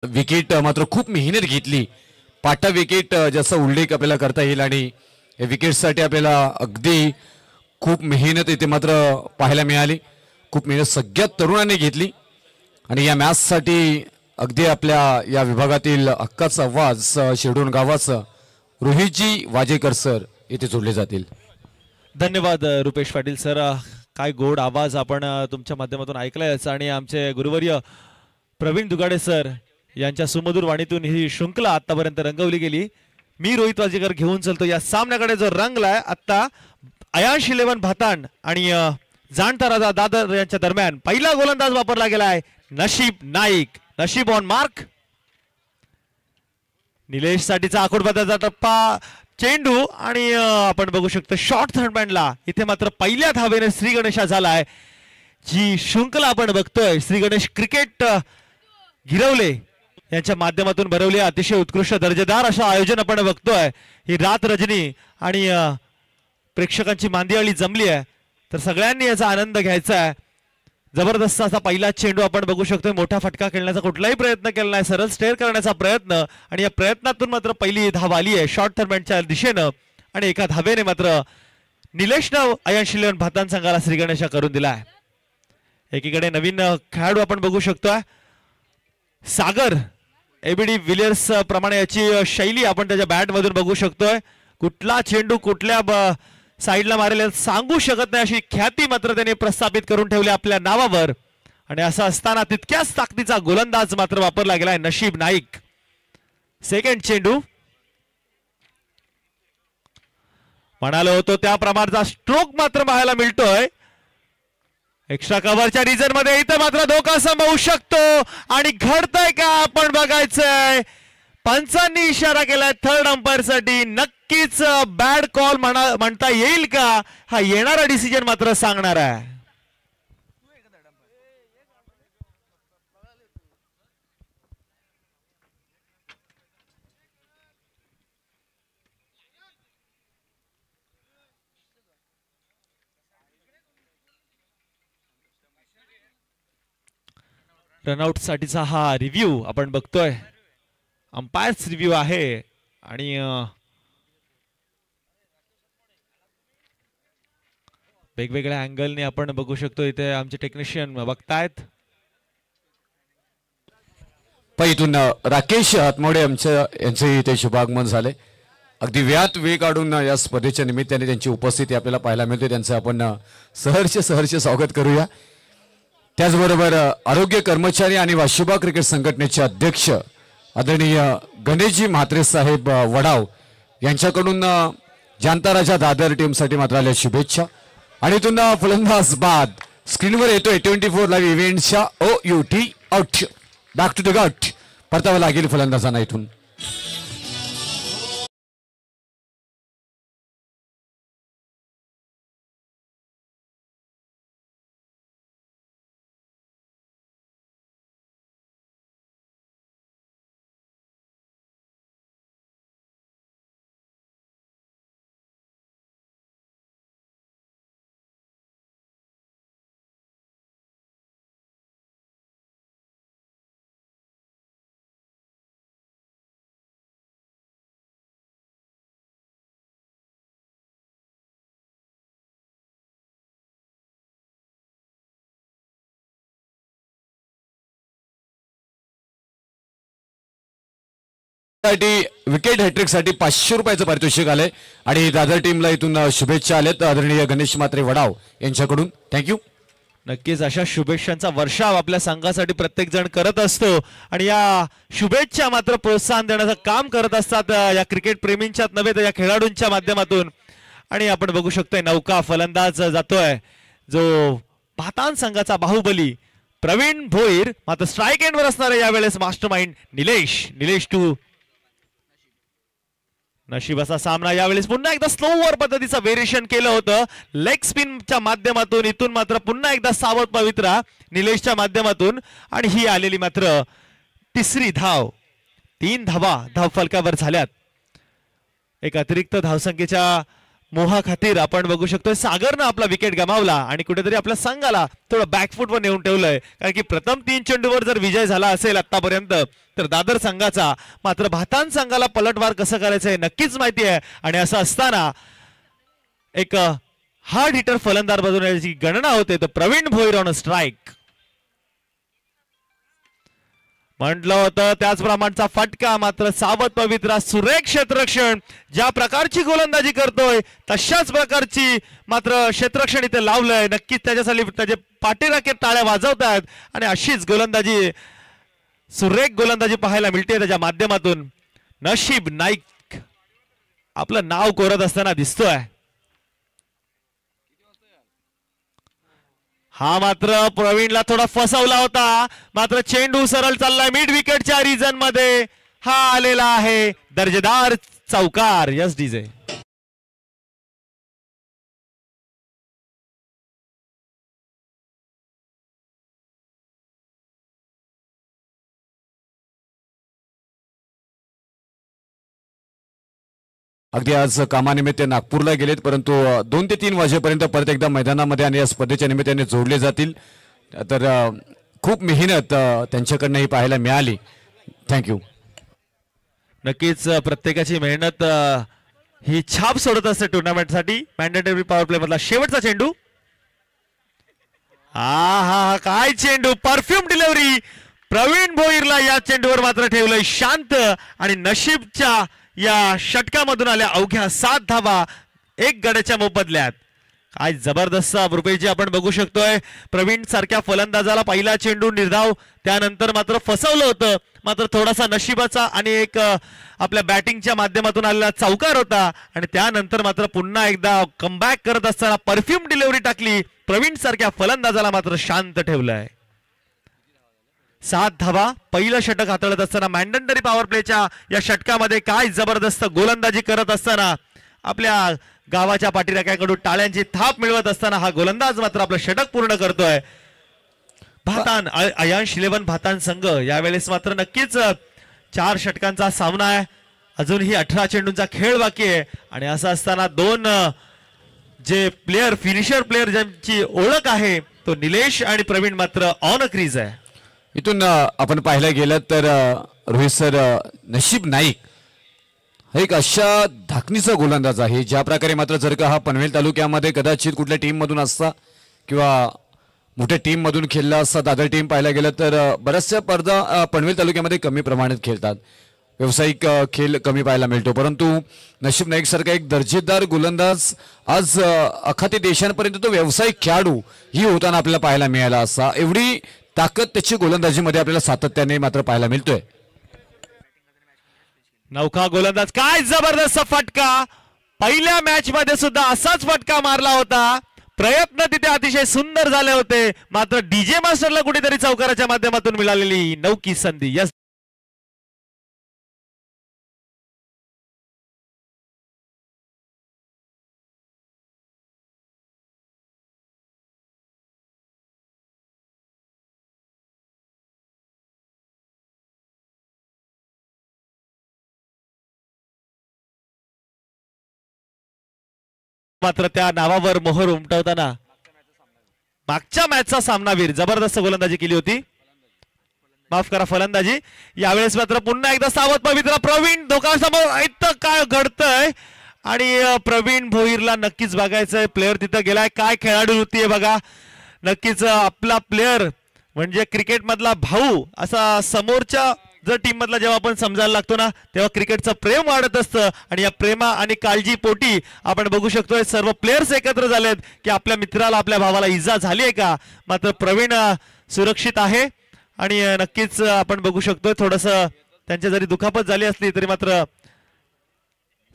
Wicket मात्र खूप मेहनत घेतली. पाटा विकेट जसा उल्लेख आपल्याला करता येईल आणि या विकेटसाठी आपल्याला अगदी खूप मेहनत इथे मात्र पाहायला मिळाली. खूप मेहनत सगळ्या तरुणांनी घेतली आणि या मॅचसाठी अगदी आपल्या या विभागातील हक्काचा आवाज शिरडोन गावाचं रोहितजी वाजेकर सर इथे जोडले जातील. धन्यवाद रुपेश पाटील सर. काय गोड आवाज आपण तुमच्या माध्यमातून ऐकलायच आणि आमचे गुरुवर्य प्रवीण दुगाडे सर यांच्या सुमधुर वाणीतून ही शृंखला आतापर्यंत रंगवली गेली. मी रोहित वाजेकर घेऊन चलतो या सामन्याकडे जो रंगलाय. आता अयांश 11 भातांड आणि जाणता राजा दादर यांच्या दरम्यान पहिला गोलंदाज वापरला गेलाय नशीब नाईक. नशीब ऑन मार्क. निलेश साठीचा आखोडबादाचा टप्पा चेंडू आणि आपण बघू शकतो शॉर्ट थर्डमॅनला इथे मात्र पहिल्या धावेने श्री गणेशा झालाय. जी शृंखला आपण बघतोय श्री गणेश क्रिकेट गिरवले यांच्या माध्यमातून भरवले अतिशय उत्कृष्ट दर्जेदार असं आयोजन आपण बघतोय. ही रात रजनी आणि प्रेक्षकांची मांदियाळी जमली आहे तर सगळ्यांनी याचा आनंद घ्यायचा आहे. जबरदस्त असा पहिला चेंडू आपण बघू शकतोय. मोठा फटका खेळण्याचा कुठलाही प्रयत्न केला नाही. सरळ स्टेअर करण्याचा प्रयत्न आणि या प्रयत्नातून मात्र पहिली धाव आली आहे शॉर्ट थर्डमॅनच्या दिशेनं आणि एका धावेने मात्र निलेशनं अयांश 11 भातान संघाला श्री गणेशा करून दिला आहे. एकीकडे नवीन खेळाडू आपण बघू शकतोय सागर एबीडी विलियर्स प्रमाणे याची शैली आपण त्याच्या बॅट मधून बघू शकतोय. कुठला चेंडू कुठल्या साईडला मारेल सांगू शकत नाही अशी ख्याती मात्र त्याने प्रस्थापित करून ठेवली आपल्या नावावर. आणि असं असताना तितक्याच ताकदीचा गोलंदाज मात्र वापरला गेलाय नशीब नाईक. सेकंड चेंडू म्हणालो होतो त्या प्रमाणाचा स्ट्रोक मात्र पाहायला मिळतोय. एक्स्ट्रा कव्हरच्या रिजन मध्ये इथं मात्र धोका संभवू शकतो आणि घडतंय का आपण बघायचंय. पंचांनी इशारा केलाय थर्ड अंपायर साठी. नक्कीच बॅड कॉल म्हणता येईल का हा येणारा डिसिजन मात्र सांगणार आहे. रनआउट साठीचा हा रिव्ह्यू आपण बघतोय. अंपायर्स रिव्ह्यू आहे आणि वेगवेगळ्या अँगलने आपण बघू शकतो. इथे आमचे टेक्निशियन बघतायत. इथून राकेश हातमोडे यांचे इथे शुभागमन झाले. अगदी वेळात वेळ काढून या स्पर्धेच्या निमित्ताने त्यांची उपस्थिती आपल्याला पाहायला मिळते. त्यांचं आपण सहर्ष स्वागत करूया. त्याचबरोबर आरोग्य कर्मचारी आणि वाशिबा क्रिकेट संघटनेचे अध्यक्ष आदरणीय गणेशजी म्हात्रे साहेब वडाव यांच्याकडून जाणता राजा दादर टीमसाठी मात्र आल्या शुभेच्छा. आणि इथून फलंदाज बाद स्क्रीनवर येतोय 24 लाईव्ह इव्हेंटच्या OUT out. Back to the hut. परतावा लागेल फलंदाजांना इथून. विकेट हॅट्रिक साठी 500 रुपयाचं पारितोषिक आलंय आणि दादर टीमला इथून शुभेच्छा आल्यात आदरणीय गणेश म्हात्रे वडाव यांच्याकडून. थँक्यू. नक्कीच अशा शुभेच्छांचा वर्षाव आपल्या संघासाठी प्रत्येक जण करत असतो आणि या शुभेच्छा मात्र प्रोत्साहन देण्याचं काम करत असतात या क्रिकेट प्रेमींच्याच नव्हे तर या खेळाडूंच्या माध्यमातून. आणि आपण बघू शकतोय नौका फलंदाज जातोय जो भातान संघाचा बाहुबली प्रवीण भोईर. मात्र स्ट्राईक एंडवर असणारे यावेळेस मास्टरमाइंड निलेश टू नशिबाचा सामना. यावेळेस पुन्हा एकदा स्लोवर पद्धतीचं व्हेरिएशन केलं होतं लेग स्पिनच्या माध्यमातून. इथून मात्र पुन्हा एकदा सावध पवित्रा निलेशच्या माध्यमातून आणि ही आलेली मात्र तिसरी धाव. 3 धावा धाव फलकावर झाल्यात. एक अतिरिक्त धावसंख्येच्या मोहा खातीर आपण बघू शकतो सागरनं आपला विकेट गमावला आणि कुठेतरी आपल्या संघाला थोडं बॅकफुटवर नेऊन ठेवलंय, कारण की प्रथम 3 चेंडूवर जर विजय झाला असेल आतापर्यंत तर दादर संघाचा, मात्र भातान संघाला पलटवार कसं करायचं हे नक्कीच माहिती आहे. आणि असं असताना एक हार्ड हिटर फलंदाज बनवण्याची गणना होते. तर प्रवीण भोईर ऑन स्ट्राईक म्हटलं होतं त्याच प्रमाणचा फटका, मात्र सावध पवित्रा सुरेख क्षेत्ररक्षण ज्या प्रकारची गोलंदाजी करतोय तशाच प्रकारची मात्र क्षेत्ररक्षण इथे लावलंय. नक्कीच त्याच्यासाठी त्याचे पाठीराखे टाळ्या वाजवत आहेत आणि अशीच गोलंदाजी सुरेख गोलंदाजी पाहायला मिळते त्याच्या माध्यमातून. नशीब नाईक आपलं नाव कोरत असताना दिसतोय. हा मात्र प्रवीणला थोडा फसवला होता, मात्र चेंडू सरळ चाललाय मिड विकेटच्या रिजन मध्ये. हा आलेला आहे दर्जेदार चौकार. Yes DJ. अगदी आज कामानिमित्त नागपूरला गेलेत, परंतु 2 ते 3 वाजेपर्यंत परत एकदा मैदानामध्ये आणि या स्पर्धेच्या निमित्ताने जोडले जातील. तर खूप मेहनत त्यांच्याकडनं ही पाहायला मिळाली. थँक्यू. नक्कीच प्रत्येकाची मेहनत ही छाप सोडत असते टुर्नामेंटसाठी. मॅन्डेटरी पॉवर प्ले मधला शेवटचा चेंडू. हा काय चेंडू, परफ्यूम डिलिव्हरी. प्रवीण भोईरला या चेंडूवर मात्र ठेवलंय शांत आणि नशीबच्या या षटकामधून आल्या अवघ्या 7 धावा 1 गड्याच्या मोबदल्यात. काय जबरदस्त रुपेशजी आपण बघू शकतोय. प्रवीण सारख्या फलंदाजाला पहिला चेंडू निर्धाव, त्यानंतर मात्र फसवलं होतं, मात्र थोडासा नशिबाचा आणि एक आपल्या बॅटिंगच्या माध्यमातून आलेला चौकार होता आणि त्यानंतर मात्र पुन्हा एकदा कमबॅक करत असताना परफ्यूम डिलिव्हरी टाकली. प्रवीण सारख्या फलंदाजाला मात्र शांत ठेवलंय. 7 धावा पहिलं षटक हाताळत असताना मॅन्डेटरी पॉवर प्लेच्या या षटकामध्ये काय जबरदस्त गोलंदाजी करत असताना आपल्या गावाच्या पाठीराख्याकडून टाळ्यांची थाप मिळवत असताना हा गोलंदाज मात्र आपलं षटक पूर्ण करतोय. भातान अयांश 11 भातान संघ यावेळेस मात्र नक्कीच 4 षटकांचा सामना आहे. अजूनही 18 चेंडूंचा खेळ बाकी आहे आणि असं असताना 2 जे प्लेयर फिनिशर प्लेयर ज्यांची ओळख आहे तो निलेश आणि प्रवीण मात्र ऑन क्रीज आहे. इथून आपण पाहायला गेलं तर रोहित सर, नशीब नाईक हा एक अशा धाकणीचा गोलंदाज आहे ज्या प्रकारे मात्र जर का हा पनवेल तालुक्यामध्ये कदाचित कुठल्या टीम मधून असता किंवा मोठ्या टीम मधून खेळला असता, दादर टीम पाहायला गेलं तर बऱ्याचशा स्पर्धा पनवेल तालुक्यामध्ये कमी प्रमाणात खेळतात, व्यावसायिक खेळ कमी पाहायला मिळतो. परंतु नशीब नाईक सारखा एक दर्जेदार गोलंदाज आज अखाती देशांपर्यंत तो व्यावसायिक खेळाडू ही होताना आपल्याला पाहायला मिळाला असता. एवढी ताकद त्याची गोलंदाजीमध्ये आपल्याला सातत्याने मात्र पाहायला मिळतोय. नौका गोलंदाज, काय जबरदस्त फटका. पहिल्या मॅच मध्ये सुद्धा असाच फटका मारला होता. प्रयत्न तिथे अतिशय सुंदर झाले होते, मात्र डीजे मास्टरला कुठेतरी चौकाराच्या माध्यमातून मिळालेली नौकी संधी. यस मात्र त्या नावावर मोहर उमटवताना मागच्या मॅचचा सामनावीर जबरदस्त गोलंदाजी केली होती, माफ करा फलंदाजी. यावेळेस मात्र पुन्हा एकदा सावध पवित्रा. प्रवीण धोकासमोर इथं काय घडतंय आणि प्रवीण भोईरला नक्कीच बघायचंय. प्लेअर तिथं गेलाय, काय खेळाडू वृत्ती आहे बघा. नक्कीच आपला प्लेअर म्हणजे क्रिकेट मधला भाऊ असा समोरच्या जर टीम मधला जेव्हा आपण समजायला लागतो ना तेव्हा क्रिकेटचं प्रेम वाढत असतं आणि या प्रेमा आणि काळजी पोटी आपण बघू शकतोय सर्व प्लेयर्स एकत्र झालेत की आपल्या मित्राला आपल्या भावाला इजा झाली आहे का. मात्र प्रवीण सुरक्षित आहे आणि नक्कीच आपण बघू शकतोय थोडंसं त्यांच्या जरी दुखापत झाली असली तरी मात्र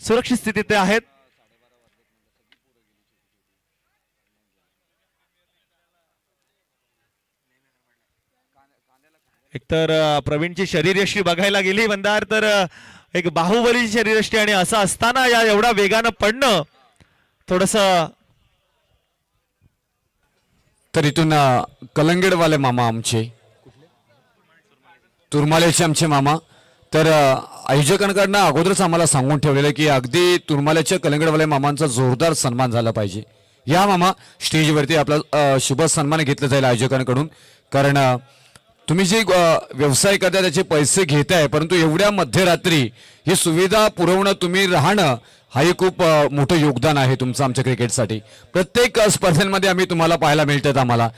सुरक्षित स्थितीत ते आहेत. एकतर प्रवीणची शरीरयष्टी बघायला गेली बंदार तर एक बाहुबलीची शरीरयष्टी आणि असं असताना या एवढा वेगानं पडणं थोडस. तर इथून कलंगडवाले मामा आमचे तुरमालेचे आमचे मामा तर आयोजकांकडनं अगोदरच आम्हाला सांगून ठेवलेलं की अगदी तुरमाल्याच्या कलिंगडवाले मामांचा जोरदार सन्मान झाला पाहिजे. या मामा स्टेजवरती आपला शुभ सन्मान घेतला जाईल आयोजकांकडून. कारण तुम्ही जे व्यवसाय करता त्याचे पैसे घेताय, परंतु एवढ्या मध्यरात्री ही सुविधा पुरवणं, तुम्ही राहणं, हाही खूप मोठं योगदान आहे तुमचं आमच्या क्रिकेटसाठी. प्रत्येक स्पर्धेमध्ये आम्ही तुम्हाला पाहायला मिळतात. आम्हाला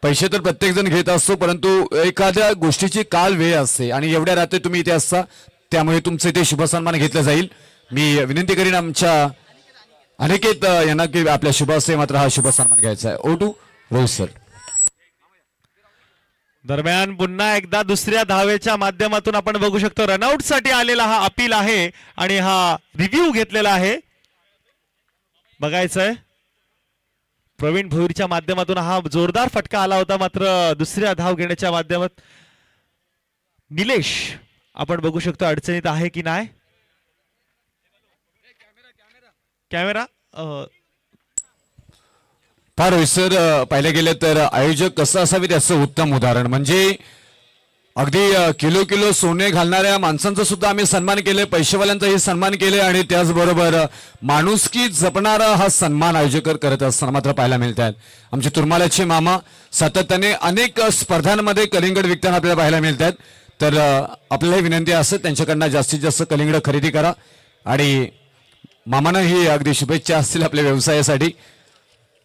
पैसे तर प्रत्येक जण घेत असतो, परंतु एखाद्या गोष्टीची काल वेळ असते आणि एवढ्या रात्री तुम्ही इथे असता, त्यामुळे तुमचं इथे शुभ सन्मान घेतला जाईल. मी विनंती करीन आमच्या अनिकेत यांना की आपल्या शुभ हस्ते मात्र हा शुभ सन्मान घ्यायचा आहे. O2 Rohit sir. दरम्यान पुन्हा एकदा दुसऱ्या धावेच्या माध्यमातून आपण बघू शकतो रनआउट साठी आलेला हा अपील आहे आणि हा रिव्ह्यू घेतलेला आहे. बघायचंय प्रवीण भोईरच्या माध्यमातून हा जोरदार फटका आला होता, मात्र दुसऱ्या धाव घेण्याच्या माध्यमात निलेश आपण बघू शकतो अडचणीत आहे की नाही. कॅमेरा फार सर पाहिले गेले तर आयोजक कसं असावे त्याचं उत्तम उदाहरण म्हणजे अगदी किलो किलो सोने घालणाऱ्या माणसांचा सुद्धा आम्ही सन्मान केले, पैसेवाल्यांचाही सन्मान केले आणि त्याचबरोबर माणुसकी जपणारा हा सन्मान आयोजक करत असताना मात्र पाहायला मिळतात. आमचे तुरमाल्याचे मामा सातत्याने अनेक स्पर्धांमध्ये कलिंगड विकताना आपल्याला पाहायला मिळतात. तर आपल्याला विनंती असते त्यांच्याकडनं जास्तीत जास्त कलिंगड खरेदी करा आणि मामानं ही अगदी शुभेच्छा असतील आपल्या व्यवसायासाठी.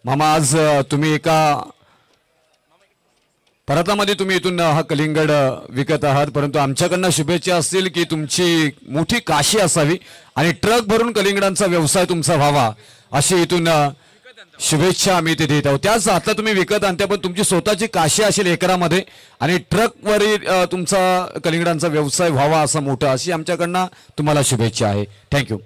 मामा आज तुम्ही एका परतामध्ये तुम्ही इथून हा कलिंगड विकत आहात, परंतु आमच्याकडनं शुभेच्छा असतील की तुमची मोठी काशी असावी आणि ट्रक भरून कलिंगडांचा व्यवसाय तुमचा व्हावा, अशी इथून शुभेच्छा आम्ही इथे देत आहोत. त्याच आता तुम्ही विकत आणता, पण तुमची स्वतःची काशी असेल एकरामध्ये आणि ट्रकवरील तुमचा कलिंगडांचा व्यवसाय व्हावा असा मोठा, अशी आमच्याकडनं तुम्हाला शुभेच्छा आहे. थँक्यू.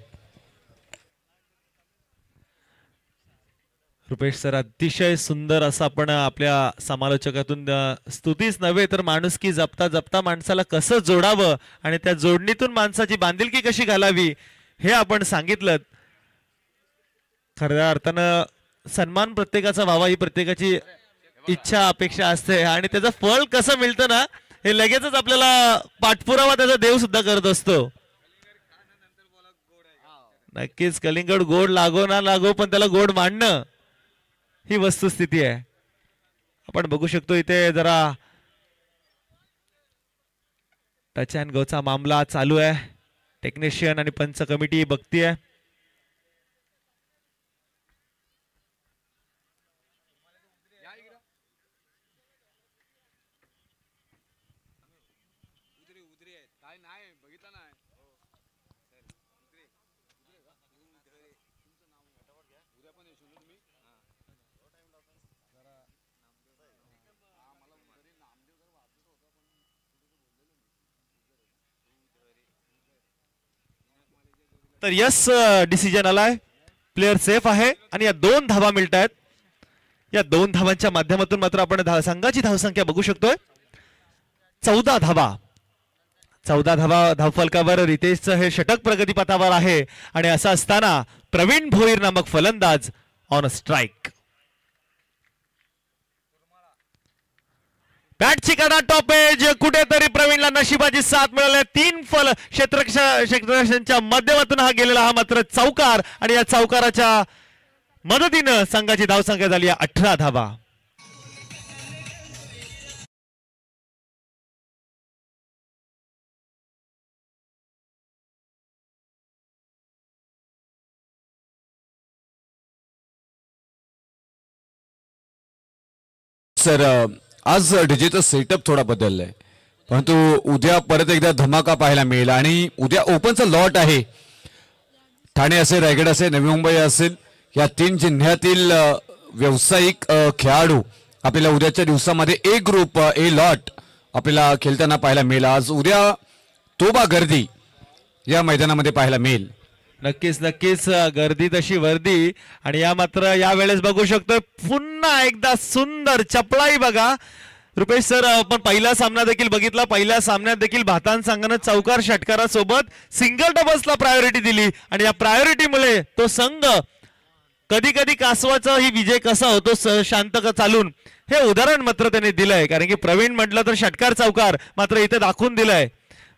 रुपेश सर, अतिशय सुंदर असं आपण आपल्या समालोचकातून स्तुतीच नव्हे तर माणुसकी जपता जपता माणसाला कसं जोडावं आणि त्या जोडणीतून माणसाची बांधिलकी कशी घालावी हे आपण सांगितलं. खऱ्या अर्थानं सन्मान प्रत्येकाचा व्हावा ही प्रत्येकाची इच्छा अपेक्षा असते आणि त्याचं फळ कसं मिळतं ना हे लगेचच आपल्याला पाठपुरावा त्याचा देव सुद्धा करत असतो. नक्कीच कलिंगड गोड लागो ना लागो पण त्याला गोड मांडणं ही वस्तुस्थिती आहे. आपण बघू शकतो इथे जरा टच अँड गोचा मामला चालू आहे. टेक्निशियन आणि पंच कमिटी बघतीये. तर यस डिसिजन आलाय, प्लेयर सेफ आहे आणि या 2 धावा मिळत आहेत. या 2 धावांच्या माध्यमातून मात्र आपण संघाची धावसंख्या बघू शकतोय 14 धावा. 14 धावा धावफलकावर रितेशचं हे षटक प्रगतीपथावर आहे आणि असं असताना प्रवीण भोईर नामक फलंदाज ऑन स्ट्राइक. बॅटची कडा टॉप एज, कुठेतरी प्रवीणला नशिबाची साथ मिळाली. 3 फल क्षेत्ररक्षणाच्या माध्यमातून हा गेलेला हा मात्र चौकार आणि या चौकाराच्या मदतीनं संघाची धावसंख्या झाली 18 धावा. सर आज डीजेचा सेटअप थोडा बदललाय, परंतु उद्या परत एकदा धमाका पाहायला मिळेल आणि उद्या ओपनचा लॉट आहे. ठाणे असेल, रायगड असेल, नवी मुंबई असेल, या 3 जिल्ह्यातील व्यावसायिक खेळाडू आपल्याला उद्याच्या दिवसामध्ये ए ग्रुप ए लॉट आपल्याला खेळताना पाहायला मिळेल. आज उद्या तोबा गर्दी या मैदानामध्ये पाहायला मिळेल. नक्कीच नक्कीच गर्दी तशी वर्दी आणि या मात्र या वेळेस बघू शकतो पुन्हा एकदा सुंदर चपळाई बघा. रुपेश सर, आपण पहिला सामना देखील बघितला. पहिल्या सामन्यात देखील भातान संघानं चौकार षटकारासोबत सिंगल डबल्सला प्रायोरिटी दिली आणि या प्रायोरिटीमुळे तो संघ कधी कधी कासवाचा ही विजय कसा होतो शांत चालून हे उदाहरण मात्र त्याने दिलंय. कारण की प्रवीण म्हटलं तर षटकार चौकार मात्र इथे दाखवून दिलंय.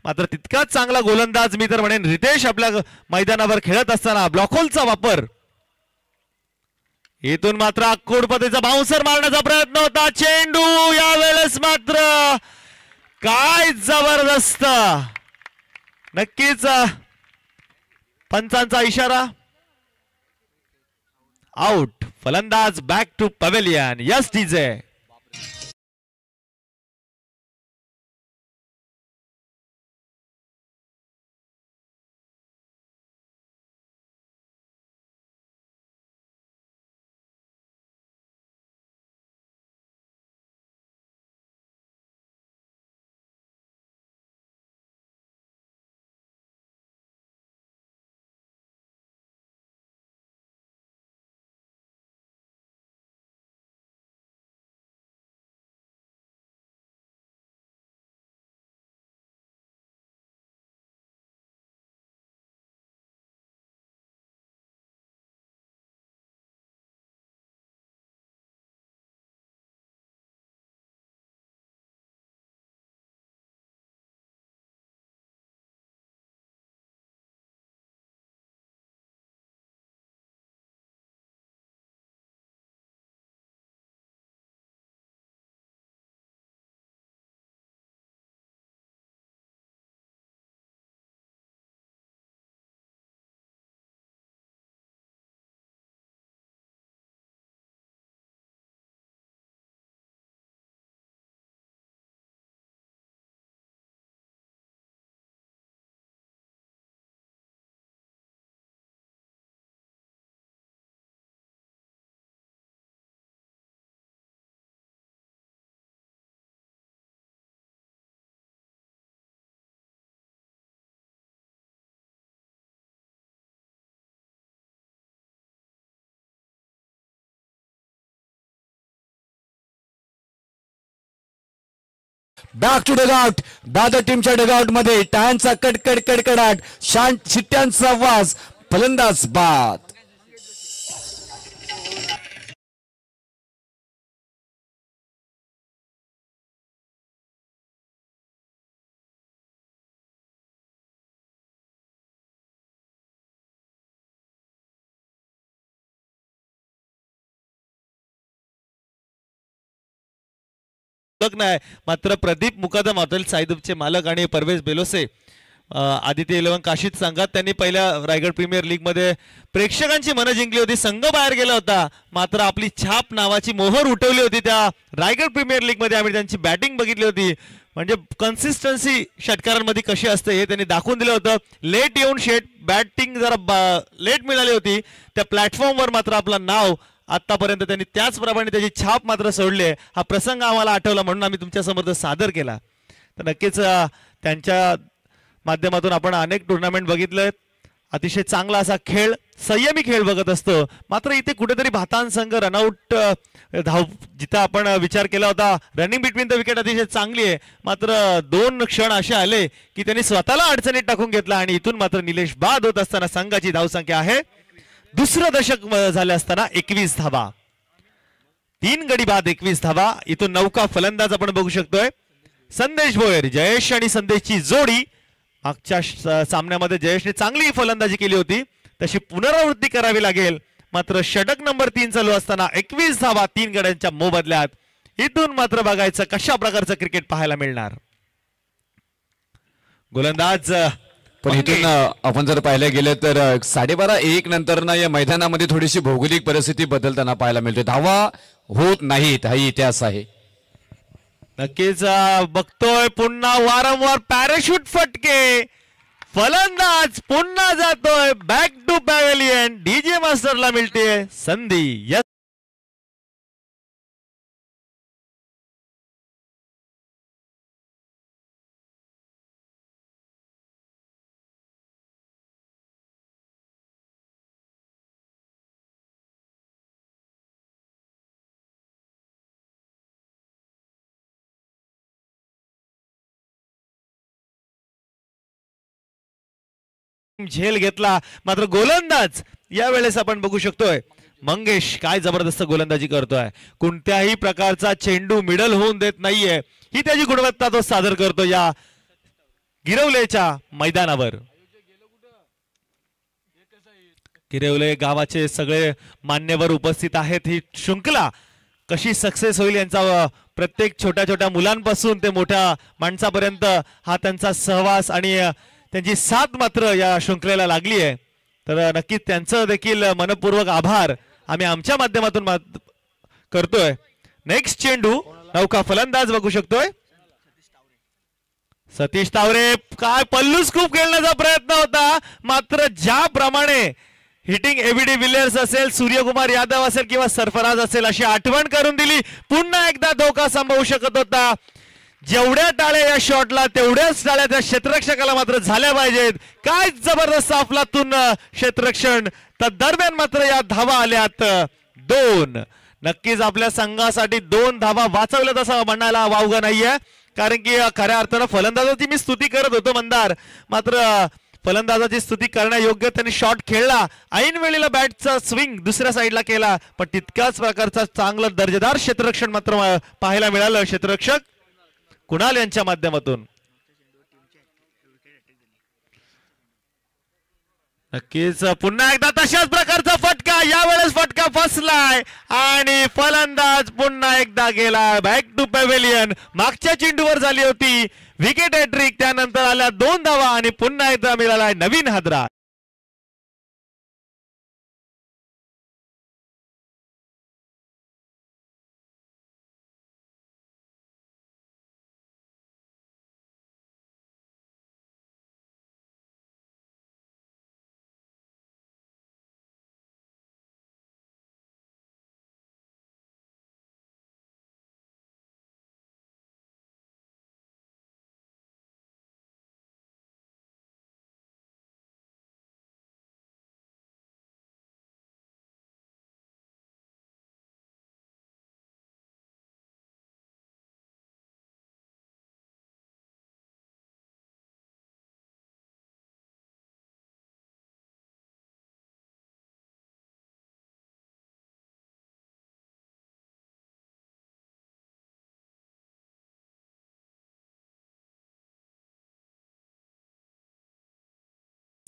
मात्र तितकाच चांगला गोलंदाज मी तर म्हणेन रितेश आपल्या मैदानावर खेळत असताना ब्लॉक होलचा वापर. इथून मात्र अक्कोडपतीचा बाउन्सर मारण्याचा प्रयत्न होता. चेंडू यावेळेस मात्र काय जबरदस्त. नक्कीच पंचांचा इशारा. आउट. फलंदाज back to pavilion. Yes DJ. Back to dugout. Dadar टीमच्या डगआउट मध्ये टाळ्यांचा कडकड कडकडाट, शांत शिट्ट्यांचा आवाज. फलंदाज बाद. नाही मात्र प्रदीप मुकादम हॉटेल साईदूपचे मालक आणि परवेज बेलोसे आदित्य इलेव्हन काशीद संघात त्यांनी पहिल्या रायगड प्रीमियर लीग मध्ये प्रेक्षकांची मनं जिंकली होती. संघ बाहेर गेला होता मात्र आपली छाप नावाची मोहर उठवली होती त्या रायगड प्रीमियर लीग मध्ये. आम्ही त्यांची बॅटिंग बघितली होती. म्हणजे कन्सिस्टन्सी षटकारांमध्ये कशी असते हे त्यांनी दाखवून दिलं होतं. लेट येऊन बॅटिंग जरा लेट मिळाली होती. त्या प्लॅटफॉर्मवर मात्र आपलं नाव आतापर्यंत त्यांनी त्याचप्रमाणे त्याची छाप मात्र सोडली. हा प्रसंग आम्हाला आठवला म्हणून आम्ही तुमच्या समोर सादर केला. तर नक्कीच त्यांच्या माध्यमातून आपण अनेक टुर्नामेंट बघितले. अतिशय चांगला असा खेळ, संयमी खेळ बघत असतो. मात्र इथे कुठेतरी भातान संघ रनआउट जिथं आपण विचार केला होता रनिंग बिटवीन द विकेट अतिशय चांगली आहे. मात्र दोन क्षण असे आले की त्यांनी स्वतःला अडचणीत टाकून घेतला आणि इथून मात्र निलेश बाद होत असताना संघाची धावसंख्या आहे दुसरं दशक झाले असताना 21 धावा. 3 गडी बाद 21 धावा. इथून नौका फलंदाज आपण बघू शकतोय संदेश भोयर. जयेश आणि संदेशची जोडी. मागच्या सामन्यामध्ये जयेशने चांगली फलंदाजी केली होती, तशी पुनरावृत्ती करावी लागेल. मात्र षटक नंबर 3 चालू असताना 21 धावा 3 गड्यांच्या मोबदल्यात. इथून मात्र बघायचं कशा प्रकारचं क्रिकेट पाहायला मिळणार. गोलंदाज पण इथून आपण जर पाहायला गेलं तर 12:30-1 नंतर ना या मैदानामध्ये थोडीशी भौगोलिक परिस्थिती बदलताना पाहायला मिळते. धावा होत नाहीत, हा इतिहास आहे. नक्कीच बघतोय पुन्हा वारंवार पॅराशूट फटके. फलंदाज पुन्हा जातोय बॅक टू पॅव्हेलियन. डीजे मास्टरला मिळते संधी. झेल घेतला. मात्र गोलंदाज यावेळेस आपण बघू शकतोय मंगेश काय जबरदस्त गोलंदाजी करतोय. कोणत्याही प्रकारचा चेंडू मिडल होऊन देत नाहीये, ही त्याची गुणवत्ता तो सादर करतो. या गिरवलेच्या मैदानावर. गिरवले गावाचे सगळे मान्यवर उपस्थित आहेत. ही शृंखला कशी सक्सेस होईल यांचा प्रत्येक छोट्या छोट्या मुलांपासून ते मोठ्या माणसापर्यंत हा त्यांचा सहवास आणि त्यांची साथ मात्र या शृंखलेला लागली आहे. तर नक्कीच त्यांचं देखील मनपूर्वक आभार आम्ही आमच्या माध्यमातून करतोय. नेक्स्ट चेंडू नौका फलंदाज बघू शकतोय सतीश तावरे. काय पल्लूस खूप खेळण्याचा प्रयत्न होता, मात्र ज्याप्रमाणे हिटिंग एबीडी विलियर्स असेल, सूर्यकुमार यादव असेल किंवा सरफराज असेल अशी आठवण करून दिली. पुन्हा एकदा धोका संभवू शकत होता. जेवढ्या टाळ्या या शॉटला तेवढ्याच टाळ्या त्या क्षेत्ररक्षकाला मात्र झाल्या पाहिजेत. काय जबरदस्त अफलातून क्षेत्ररक्षण. तर दरम्यान मात्र या धावा आल्यात 2. नक्कीच आपल्या संघासाठी 2 धावा वाचवल्यात असं म्हणायला वावगं नाहीये, कारण की खऱ्या अर्थानं फलंदाजाची मी स्तुती करत होतो मंदार, मात्र फलंदाजाची स्तुती करण्यायोग्य त्यांनी शॉट खेळला. ऐन वेळेला बॅटचा स्विंग दुसऱ्या साईडला केला, पण तितकाच प्रकारचा चांगलं दर्जेदार क्षेत्ररक्षण मात्र पाहायला मिळालं क्षेत्ररक्षक कुणाल यांच्या माध्यमातून. नक्कीच पुन्हा एकदा तशाच प्रकारचा फटका, यावेळेस फटका फसलाय आणि फलंदाज पुन्हा एकदा गेला बॅक टू पॅव्हेलियन. मागच्या चेंडूवर झाली होती विकेट हॅट्रिक, त्यानंतर आल्या 2 धावा आणि पुन्हा एकदा मिळालाय नवीन हादरा.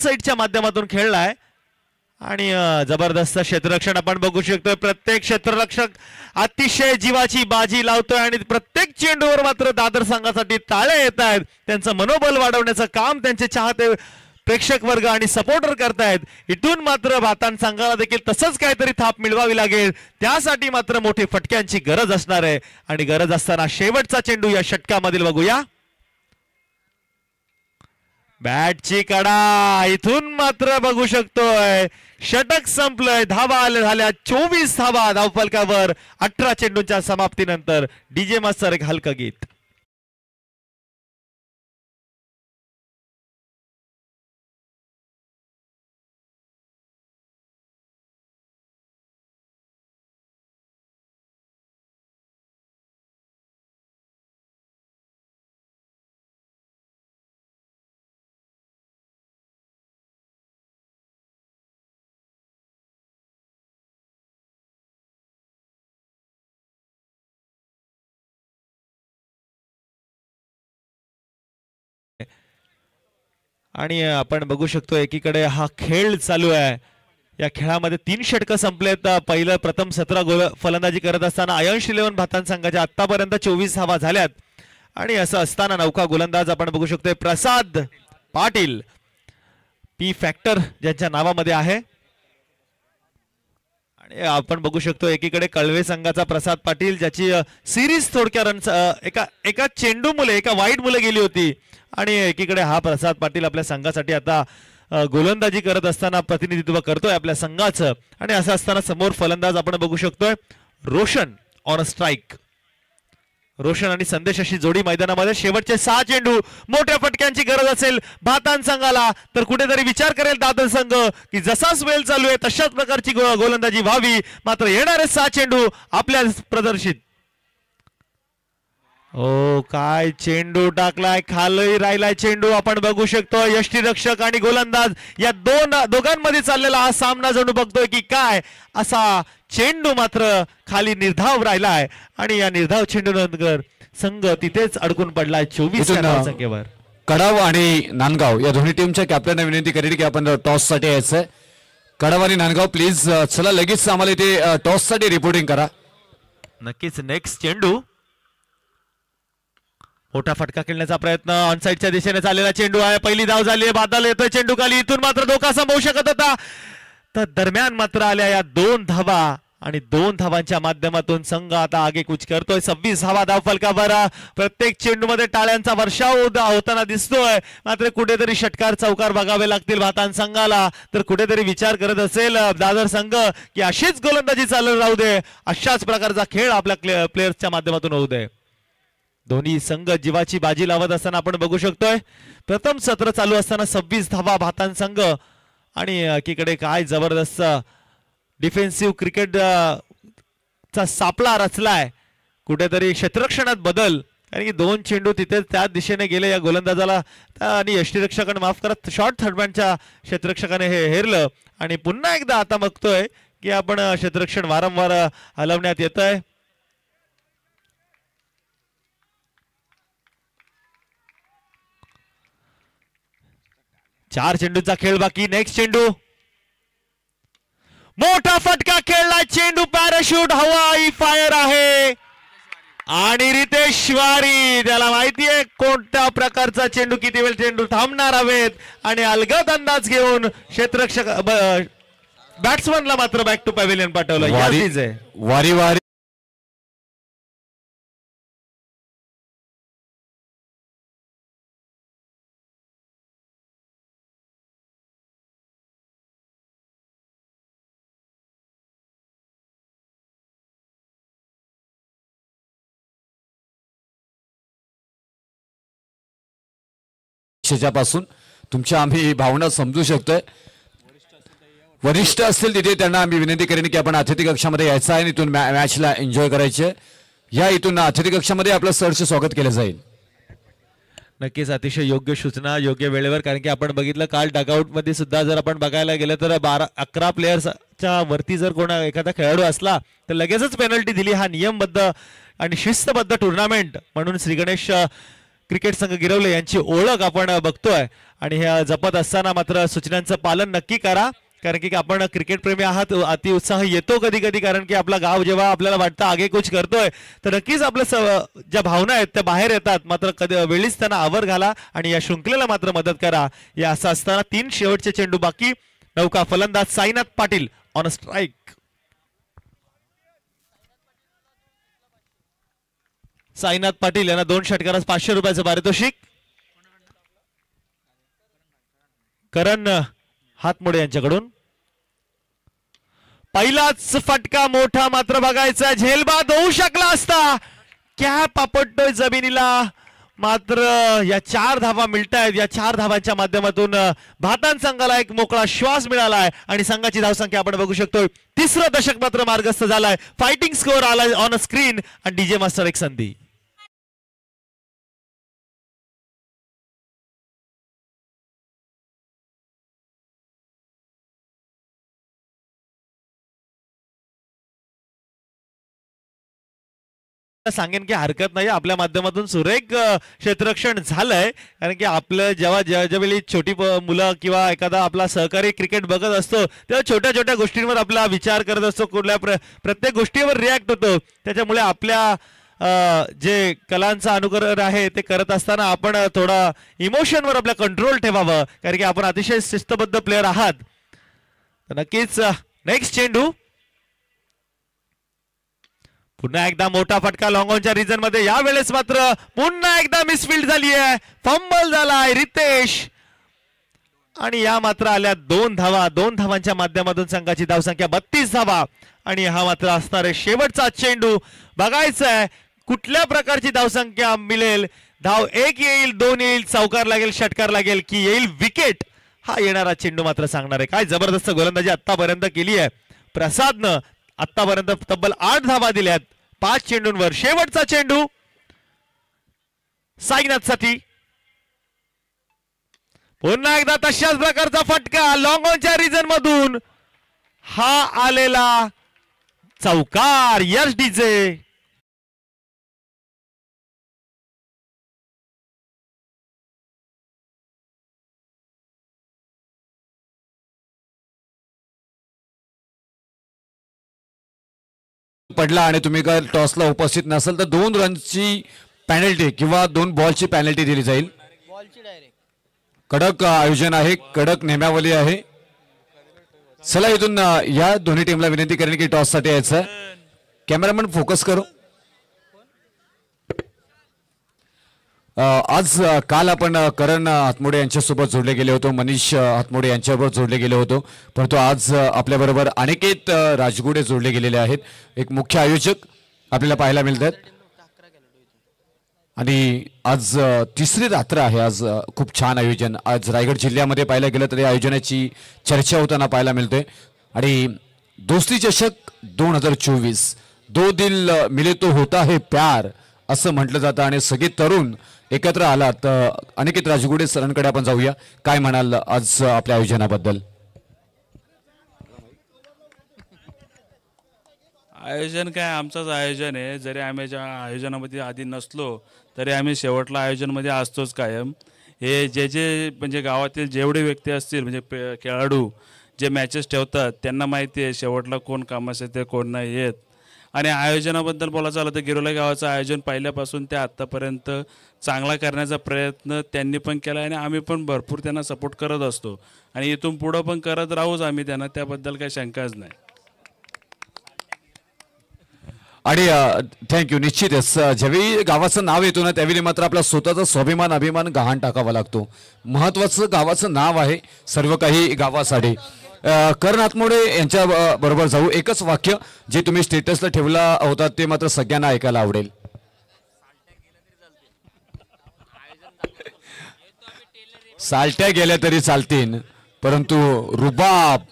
साईडच्या माध्यमातून खेळलाय आणि जबरदस्त क्षेत्ररक्षण आपण बघू शकतोय. प्रत्येक क्षेत्ररक्षक अतिशय जीवाची बाजी लावतोय आणि प्रत्येक चेंडूवर मात्र दादर संघासाठी टाळे येत आहेत. त्यांचं मनोबल वाढवण्याचं काम त्यांचे चाहते प्रेक्षक वर्ग आणि सपोर्टर करतायत. इथून मात्र भातान संघाला देखील तसंच काहीतरी थाप मिळवावी लागेल. त्यासाठी मात्र मोठी फटक्यांची गरज असणार आहे आणि गरज असताना शेवटचा चेंडू या षटकामधील बघूया. बॅटची कडा, इथून मात्र बघू शकतोय षटक संपलंय. धावा झाल्या 24 धावा धावफलकावर 18 चेंडूंच्या समाप्तीनंतर. डीजे मास्तर एक हलकं गीत. आणि आपण बघू शकतो एकीकडे हा खेळ चालू आहे. या खेळामध्ये 3 षटकं संपलेत. पहिलं प्रथम 17 फलंदाजी करत असताना आयन्स 11 भातान संघाच्या आतापर्यंत 24 धावा झाल्यात. आणि असं असताना नौका गोलंदाज आपण बघू शकतोय प्रसाद पाटील, पी फॅक्टर ज्यांच्या नावामध्ये आहे. आणि आपण बघू शकतो एकीकडे कळवे संघाचा प्रसाद पाटील, ज्याची सिरीज थोडक्या रन एका चेंडू मुले एका वाईट मुले गेली होती. आणि एकीकडे हा प्रसाद पाटील आपल्या संघासाठी आता गोलंदाजी करत असताना प्रतिनिधित्व करतोय आपल्या संघाचं. आणि असं असताना समोर फलंदाज आपण बघू शकतोय रोशन ऑन स्ट्राईक. रोशन आणि संदेश अशी जोडी मैदानामध्ये. शेवटचे 6 चेंडू, मोठ्या फटक्यांची गरज असेल भातान संघाला तर कुठेतरी विचार करेल दादर संघ की जसाच वेळ चालू आहे तशाच प्रकारची गोलंदाजी व्हावी. मात्र येणारे 6 चेंडू आपल्या प्रदर्शित. ओ काय चेंडू टाकलाय, खाली राहिलाय चेंडू. आपण बघू शकतो यष्टीरक्षक आणि गोलंदाज या दोघांमध्ये चाललेला हा सामना जणू बघतोय की काय. असा चेंडू मात्र खाली निर्धाव राहिलाय. आणि या निर्धाव चेंडू नंतर संघ तिथेच अडकून पडलाय 24 संख्येवर. कडाव आणि नांदगाव या दोन्ही टीमच्या कॅप्टनना विनंती करेल की आपण टॉससाठी यायचंय. कडाव आणि नांदगाव प्लीज चला लगेच आम्हाला इथे टॉससाठी रिपोर्टिंग करा. नक्कीच. नेक्स्ट चेंडू, मोठा फटका खेळण्याचा प्रयत्न, ऑनसाइडच्या दिशेने चाललेला चेंडू आहे. पहिली धाव झाली आहे, बादल येतोय चेंडू खाली. इथून मात्र धोका संभवू शकत होता, तर दरम्यान मात्र आल्या या 2 धावा आणि 2 धावांच्या माध्यमातून संघ आता आगेकूच करतोय. 26 धावा धाव फलकावर. प्रत्येक चेंडू मध्ये टाळ्यांचा वर्षाव होताना दिसतोय. मात्र कुठेतरी षटकार चौकार बघावे लागतील भातान संघाला. तर कुठेतरी विचार करत असेल दादर संघ की अशीच गोलंदाजी चालू राहू दे, अशाच प्रकारचा खेळ आपल्या प्लेयर्सच्या माध्यमातून होऊ दे. दोन्ही संघ जीवाची बाजी लावत असताना आपण बघू शकतोय. प्रथम सत्र चालू असताना 26 धावा भातान संघ आणि एकीकडे काय जबरदस्त डिफेन्सिव्ह क्रिकेट चा सापळा रचलाय. कुठेतरी क्षेत्ररक्षणात बदल, कारण की 2 चेंडू तिथे त्या दिशेने गेले या गोलंदाजाला आणि यष्टीरक्षकाने माफ करत शॉर्ट थर्डबॅनच्या क्षेत्ररक्षकाने हे हेरलं. आणि पुन्हा एकदा आता बघतोय की आपण क्षेत्ररक्षण वारंवार हलवण्यात येत आहे. चार चेंडूचा खेळ बाकी. नेक्स्ट चेंडू, मोठा फटका खेळला चेंडू, पॅराशूट हवाई फायर आहे आणि रितेश वारी त्याला माहितीये कोणत्या प्रकारचा चेंडू, किती वेळ चेंडू थांबणार हवेत आणि अलगद अंदाज घेऊन क्षेत्ररक्षक बॅट्समनला मात्र बॅक टू पॅव्हिलियन पाठवलं. वारी वारी पासून तुमच्या आम्ही भावना समजू शकतोय. वरिष्ठ असतील तिथे त्यांना आम्ही विनंती करेन की आपण अतिथी कक्षामध्ये यायचं आहे आणि इथून मॅचला एन्जॉय करायचे. या इथून अतिथी कक्षामध्ये आपलं सहर्ष स्वागत केलं जाईल. नक्कीच अतिशय योग्य सूचना योग्य वेळेवर, कारण की आपण बघितलं काल डगआउट मध्ये सुद्धा जर आपण बघायला गेलं तर 11 प्लेयर्सच्या वरती जर कोणा एखादा खेळाडू असला तर लगेचच पेनल्टी दिली. हा नियमबद्ध आणि शिस्तबद्ध टुर्नामेंट म्हणून श्री गणेश क्रिकेट संघ गिरवले यांची ओळख आपण बघतोय. आणि हे जपत असताना मात्र सूचनांचं पालन नक्की करा, कारण की आपण क्रिकेट प्रेमी आहात. अति उत्साह येतो कधी कधी, कारण की आपला गाव जेव्हा आपल्याला वाटतं आगेकूच करतोय तर नक्कीच आपलं ज्या भावना आहेत त्या बाहेर येतात. मात्र कधी वेळीच त्यांना आवर घाला आणि या शृंखलेला मात्र मदत करा. या असं असताना 3 शेवटचे चेंडू बाकी. नौका फलंदाज साईनाथ पाटील ऑन स्ट्राईक. साईनाथ पाटील यांना 2 षटकारास 500 रुपयाचं पारितोषिक. करण हातमोडे यांच्याकडून पहिलाच फटका मोठा मात्र बघायचा, झेलबाद होऊ शकला असता. कॅप आपटतोय जमिनीला, मात्र या 4 धावा मिळतायत. या 4 धावांच्या माध्यमातून भातान संघाला एक मोकळा श्वास मिळालाय आणि संघाची धावसंख्या आपण बघू शकतोय 3रं दशक मात्र मार्गस्थ झालाय. फायटिंग स्कोअर आलाय ऑन अ स्क्रीन आणि डीजे मास्टर एक संधी. सांगेन की हरकत नाही, आपल्या माध्यमातून सुरेख क्षेत्ररक्षण झालंय. कारण की आपलं जेव्हा ज्यावेळी छोटी मुलं किंवा एखादा आपला सहकारी क्रिकेट बघत असतो तेव्हा छोट्या छोट्या गोष्टींवर आपला विचार करत असतो, कुठल्या प्रत्येक गोष्टीवर रिॲक्ट होतो. त्याच्यामुळे आपल्या जे कलांचा अनुकरण आहे ते करत असताना आपण थोडा इमोशनवर आपला कंट्रोल ठेवावं, कारण की आपण अतिशय शिस्तबद्ध प्लेअर आहात. तर नक्कीच नेक्स्ट चेंडू, पुन्हा एकदा मोठा फटका लॉंग ऑनच्या रिजन मध्ये. यावेळेस मात्र पुन्हा एकदा मिसफील्ड झाली आहे, फंबल झालाय रितेश आणि या मात्र आल्या 2 धावा. 2 धावांच्या माध्यमातून संघाची धावसंख्या 32 धावा. आणि हा मात्र असणार आहे शेवटचा चेंडू. बघायचं आहे कुठल्या प्रकारची धावसंख्या मिळेल. धाव 1 येईल, 2 येईल, चौकार लागेल, षटकार लागेल की येईल विकेट. हा येणारा चेंडू मात्र सांगणार आहे. काय जबरदस्त गोलंदाजी आतापर्यंत केली आहे प्रसादनं. आतापर्यंत तब्बल 8 धावा दिल्यात 5 चेंडूंवर. शेवटचा चेंडू साईनाथसाठी. पुन्हा एकदा तशाच प्रकारचा फटका लॉंग ऑनच्या रिजन मधून. हा आलेला चौकार. यश डीजे पडला आणि तुम्ही जर टॉसला उपस्थित नसाल तर 2 रनची पॅनल्टी किंवा 2 बॉलची पॅनल्टी दिली जाईल. कडक आयोजन आहे, कडक नियमावली आहे. चला इथून या दोन्ही टीमला विनंती करेन की टॉस साठी यायचं. कॅमेरामॅन फोकस करू. आज काल आपण करण हातमोडे यांच्यासोबत जोडले गेले होतो, मनीष हातमोडे यांच्याबरोबर जोडले गेले होतो, परंतु आज आपल्याबरोबर अनिकेत राजगुडे जोडले गेलेले आहेत. एक मुख्य आयोजक आपल्याला पाहायला मिळतात आणि आज तिसरी रात्र आहे. आज खूप छान आयोजन आज रायगड जिल्ह्यामध्ये पाहायला गेलं तर या आयोजनाची चर्चा होताना पाहायला मिळते. आणि दोस्ती चषक 2024 दो दिल मिले तो होता है प्यार असं म्हटलं जातं आणि सगळे तरुण एकत्र आलात. अनिकेत राजगुडे सरांकडे आपण जाऊया. काय म्हणाल आज आपल्या आयोजनाबद्दल? आयोजन काय आमचंच आयोजन आहे. जरी आम्ही ज्या आयोजनामध्ये आधी नसलो तरी आम्ही शेवटला आयोजनमध्ये असतोच कायम. हे जे म्हणजे गावातील जेवढे व्यक्ती असतील म्हणजे खेळाडू जे मॅचेस ठेवतात त्यांना माहिती आहे शेवटला कोण कामास येते कोण नाही येत. आणि आयोजनाबद्दल बोलायचं झालं तर गिरोली गावाचं आयोजन पहिल्यापासून ते आत्तापर्यंत चांगला करण्याचा प्रयत्न त्यांनी पण केला आणि आम्ही पण भरपूर त्यांना सपोर्ट करत असतो आणि इथून पुढं पण करत राहूच आम्ही त्यांना, त्याबद्दल काही शंकाच नाही. आणि थँक्यू. निश्चितच ज्यावेळी गावाचं नाव येतो ना त्यावेळी मात्र आपला स्वतःचा स्वाभिमान अभिमान गहाण टाकावा लागतो. महत्वाचं गावाचं नाव आहे सर्व काही गावासाठी. करण हातमोडे यांच्या बरोबर जाऊ. एकच वाक्य जे तुम्ही स्टेटसला ठेवला होता ते मात्र सगळ्यांना ऐकायला आवडेल. साल्ट्या गेल्या तरी चालतील परंतु रुबाब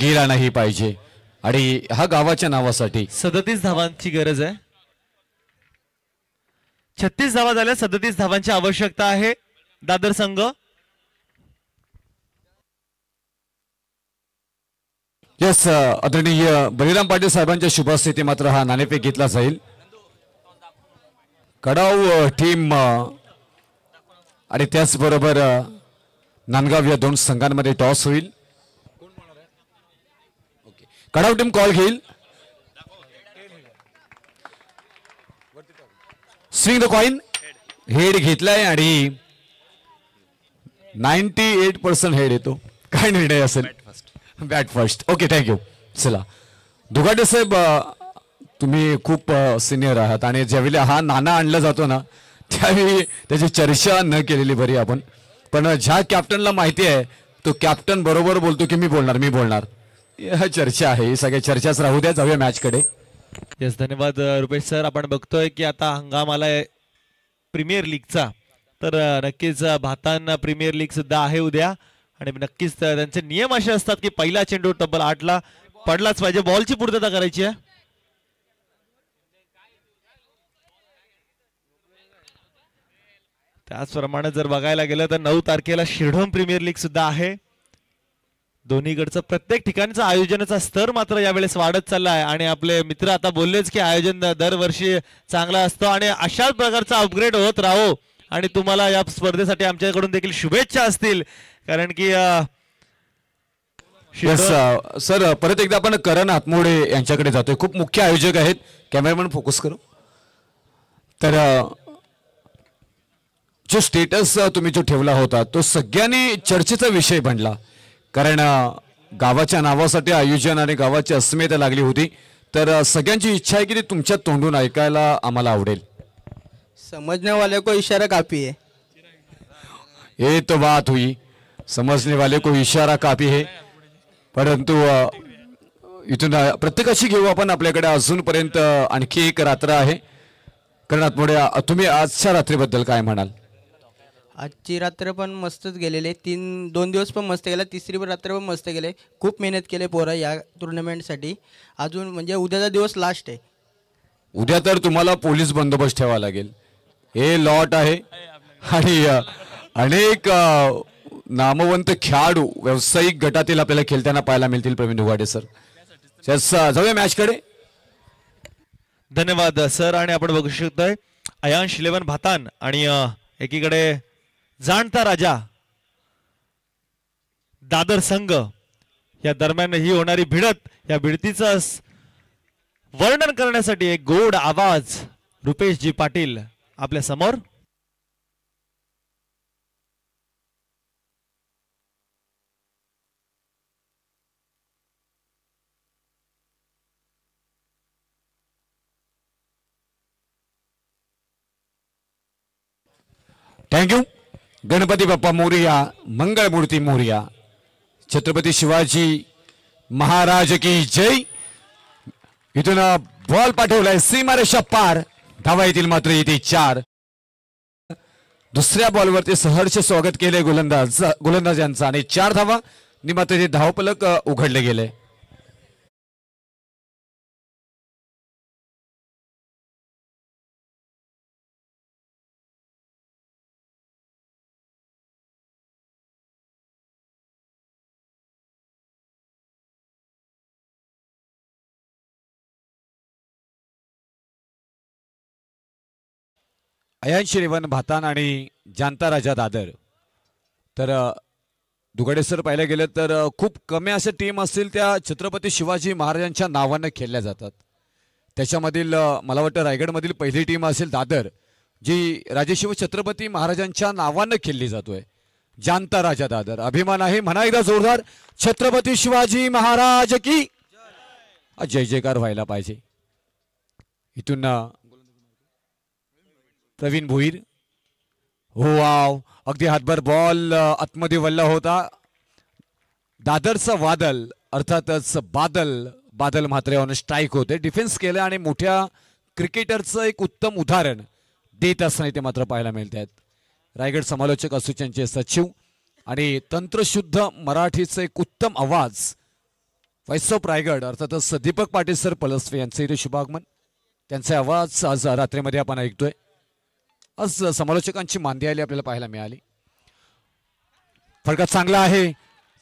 गेला नाही पाहिजे. आणि हा गावाच्या नावासाठी 37 धावांची गरज आहे. 36 धावा झाल्या. 37 धावांची आवश्यकता आहे दादर संघ. यस आदरणीय बलिराम पाटील साहेबांच्या शुभस्थिती मात्र हा नाणेफेक घेतला जाईल. कडाव टीम आणि त्याचबरोबर नांदगाव या 2 संघांमध्ये टॉस होईल. कडाव टीम कॉल घेईल. Swing the coin. हेड घेतलाय आणि 98% हेड येतो. काय निर्णय असेल? Bat first. Okay thank you. चला दुगाडे साहेब तुम्ही खूप सिनियर आहात आणि ज्यावेळी हा नाणा आणला जातो ना त्यावेळी त्याची चर्चा न केलेली बरी आपण. पण ज्या कॅप्टनला माहिती आहे तो कॅप्टन बरोबर बोलतो की मी बोलणार हा चर्चा आहे. ही सगळ्या चर्चाच राहू द्या. जाऊया मॅच कडे. येस धन्यवाद रुपेश सर. आपण बघतोय की आता हंगाम आलाय प्रीमियर लीगचा तर नक्कीच भातान प्रीमियर लीग सुद्धा आहे उद्या आणि नक्कीच त्यांचे नियम असे असतात की पहिला चेंडू तब्बल 8ला पडलाच पाहिजे. बॉलची पूर्तता करायची आहे. त्याचप्रमाणे जर बघायला गेलं तर 9 तारखेला शिरढोण प्रीमियर लीग सुद्धा आहे. दोन्हीकडचं प्रत्येक ठिकाणचं आयोजनाचा स्तर मात्र यावेळेस वाढत चालला आहे आणि आपले मित्र आता बोललेच की आयोजन दरवर्षी चांगला असतो आणि अशाच प्रकारचा अपग्रेड होत राहो आणि तुम्हाला या स्पर्धेसाठी आमच्याकडून देखील शुभेच्छा असतील कारण की सर परत एकदा आपण करण हातमोडे यांच्याकडे जातोय. खूप मुख्य आयोजक आहेत. कॅमेरामॅन फोकस करू. तर जो स्टेटस तुम्ही जो ठेवला होता तो सगळ्यांनी चर्चेचा विषय बनला कारण गावाच्या नावासाठी आयोजन आणि गावाची अस्मिता लागली होती. तर सगळ्यांची इच्छा आहे की ते तुमच्या तोंडून ऐकायला आम्हाला आवडेल. समझने वाले को इशारा काफी है. ये तो बात हुई. समझने वाले को इशारा काफी है. परंतु इथून प्रत्येकाची घेऊ आपण. आपल्याकडे अजूनपर्यंत आणखी एक रात्र आहे. कारण आतमोडे तुम्ही आजच्या रात्रीबद्दल काय म्हणाल? आजची रात्र पण मस्तच गेलेले. 2 दिवस पण मस्त गेला. तिसरी रात्र पण मस्त गेले. खूप मेहनत केले पोरं या टुर्नामेंटसाठी. अजून म्हणजे उद्याचा दिवस लास्ट आहे. उद्या तर तुम्हाला पोलीस बंदोबस्त ठेवावा लागेल. हे लॉट आहे आणि अनेक नामवंत खेळाडू व्यावसायिक गटातील आपल्याला खेळताना पाहायला मिळतील. प्रवीण दुगाडे सर. जाऊया मॅच कडे. धन्यवाद सर. आणि आपण बघू शकतोय अयांश 11 भातान आणि एकीकडे जाणता राजा दादर संघ या दरम्यान ही होणारी भिडत. या भिडतीचा वर्णन करण्यासाठी एक गोड आवाज रुपेशजी पाटील आपल्या समोर. थँक्यू. गणपती बाप्पा मोरया, मंगळमूर्ती मोरया. छत्रपती शिवाजी महाराज की जय. इथून बॉल पाठवलाय सीमारेषा पार. धावा येतील मात्र येते 4. दुसऱ्या बॉलवरती सहर्ष स्वागत केले गोलंदाजांचा आणि 4 धावा नि मात्र ते धावफलक उघडले गेले. अयांशी रेवन भातान आणि जांता राजा दादर. तर दुगडे सर पाहिलं गेलं तर खूप कमी अशा टीम असतील त्या छत्रपती शिवाजी महाराजांच्या नावानं खेळल्या जातात. त्याच्यामधील मला वाटतं रायगडमधील पहिली टीम असेल दादर, जी राजेशिव छत्रपती महाराजांच्या नावानं खेळली जातोय. जांता राजा दादर. अभिमान आहे. म्हणा एकदा जोरदार, छत्रपती शिवाजी महाराज की जय जयकार व्हायला पाहिजे. इथून प्रवीण भोईर. हो वाव, अगदी हातभर बॉल आतमध्ये वळला होता. दादरचा वादल अर्थातच बादल मात्र ऑन स्ट्राईक होते. डिफेन्स केलं आणि मोठ्या क्रिकेटरचं एक उत्तम उदाहरण देत असताना ते मात्र पाहायला मिळत आहेत. रायगड समालोचक असोसिएशनचे सचिव आणि तंत्रशुद्ध मराठीचा एक उत्तम आवाज व्हॉइस ऑफ रायगड अर्थातच दीपक पाटील सर पलसवे यांचे इथे शुभागमन. त्यांचे आवाज आज रात्रीमध्ये आपण ऐकतोय. आज समालोचकांची मांदी आली आपल्याला पाहायला मिळाली. फटका चांगला आहे,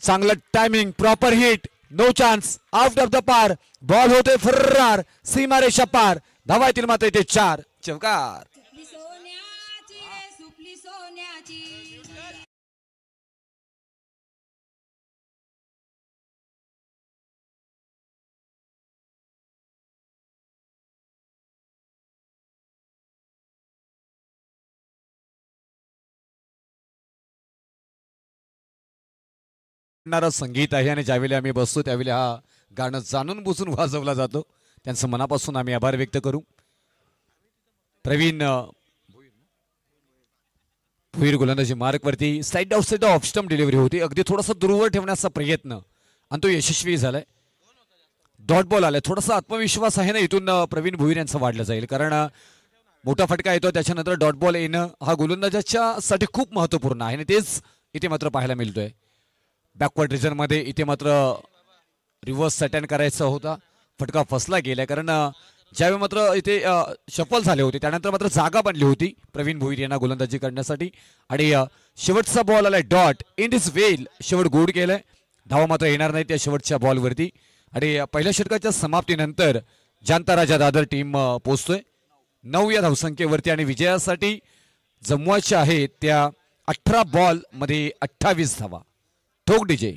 चांगलं timing, proper hit, no chance, out of the park. Ball होते फर्रार, सीमारेषा पार. धावा येतील मात्र इथे 4. चौकार. संगीत आहे आणि ज्यावेळी आम्ही बसतो त्यावेळी हा गाणं जाणून बुजून वाजवला जातो. त्यांचं मनापासून आम्ही आभार व्यक्त करू. प्रवीण भोईर गोलंदाजी मार्कवरती साइड ऑफ स्टंप डिलिव्हरी होती. अगदी थोडासा दूरवर ठेवण्याचा प्रयत्न आणि तो यशस्वी झालाय. डॉट बॉल आलाय. थोडासा आत्मविश्वास आहे ना इथून प्रवीण भोईर यांचं वाढलं जाईल, कारण मोठा फटका येतो त्याच्यानंतर डॉट बॉल येणं हा गोलंदाजाच्या साठी खूप महत्वपूर्ण आहे आणि तेच इथे मात्र पाहायला मिळतोय. बॅकवर्ड रिजन मध्ये इथे मात्र रिव्हर्स सॅटन करायचा होता. फटका फसला गेला, कारण ज्यावेळी मात्र इथे शफल झाले होते त्यानंतर मात्र जागा बनली होती प्रवीण भोईर यांना गोलंदाजी करण्यासाठी. आणि शेवटचा बॉल आलाय डॉट इन दिस वेल. शेवट गोड केलाय. धावा मात्र येणार नाही त्या शेवटच्या बॉलवरती. आणि पहिल्या षटकाच्या समाप्तीनंतर जांता राजा दादर टीम पोहोचतोय 9 या धावसंख्येवरती आणि विजयासाठी जमवायच्या आहेत त्या 18 बॉल मध्ये 28 धावा. ठोक डीजे.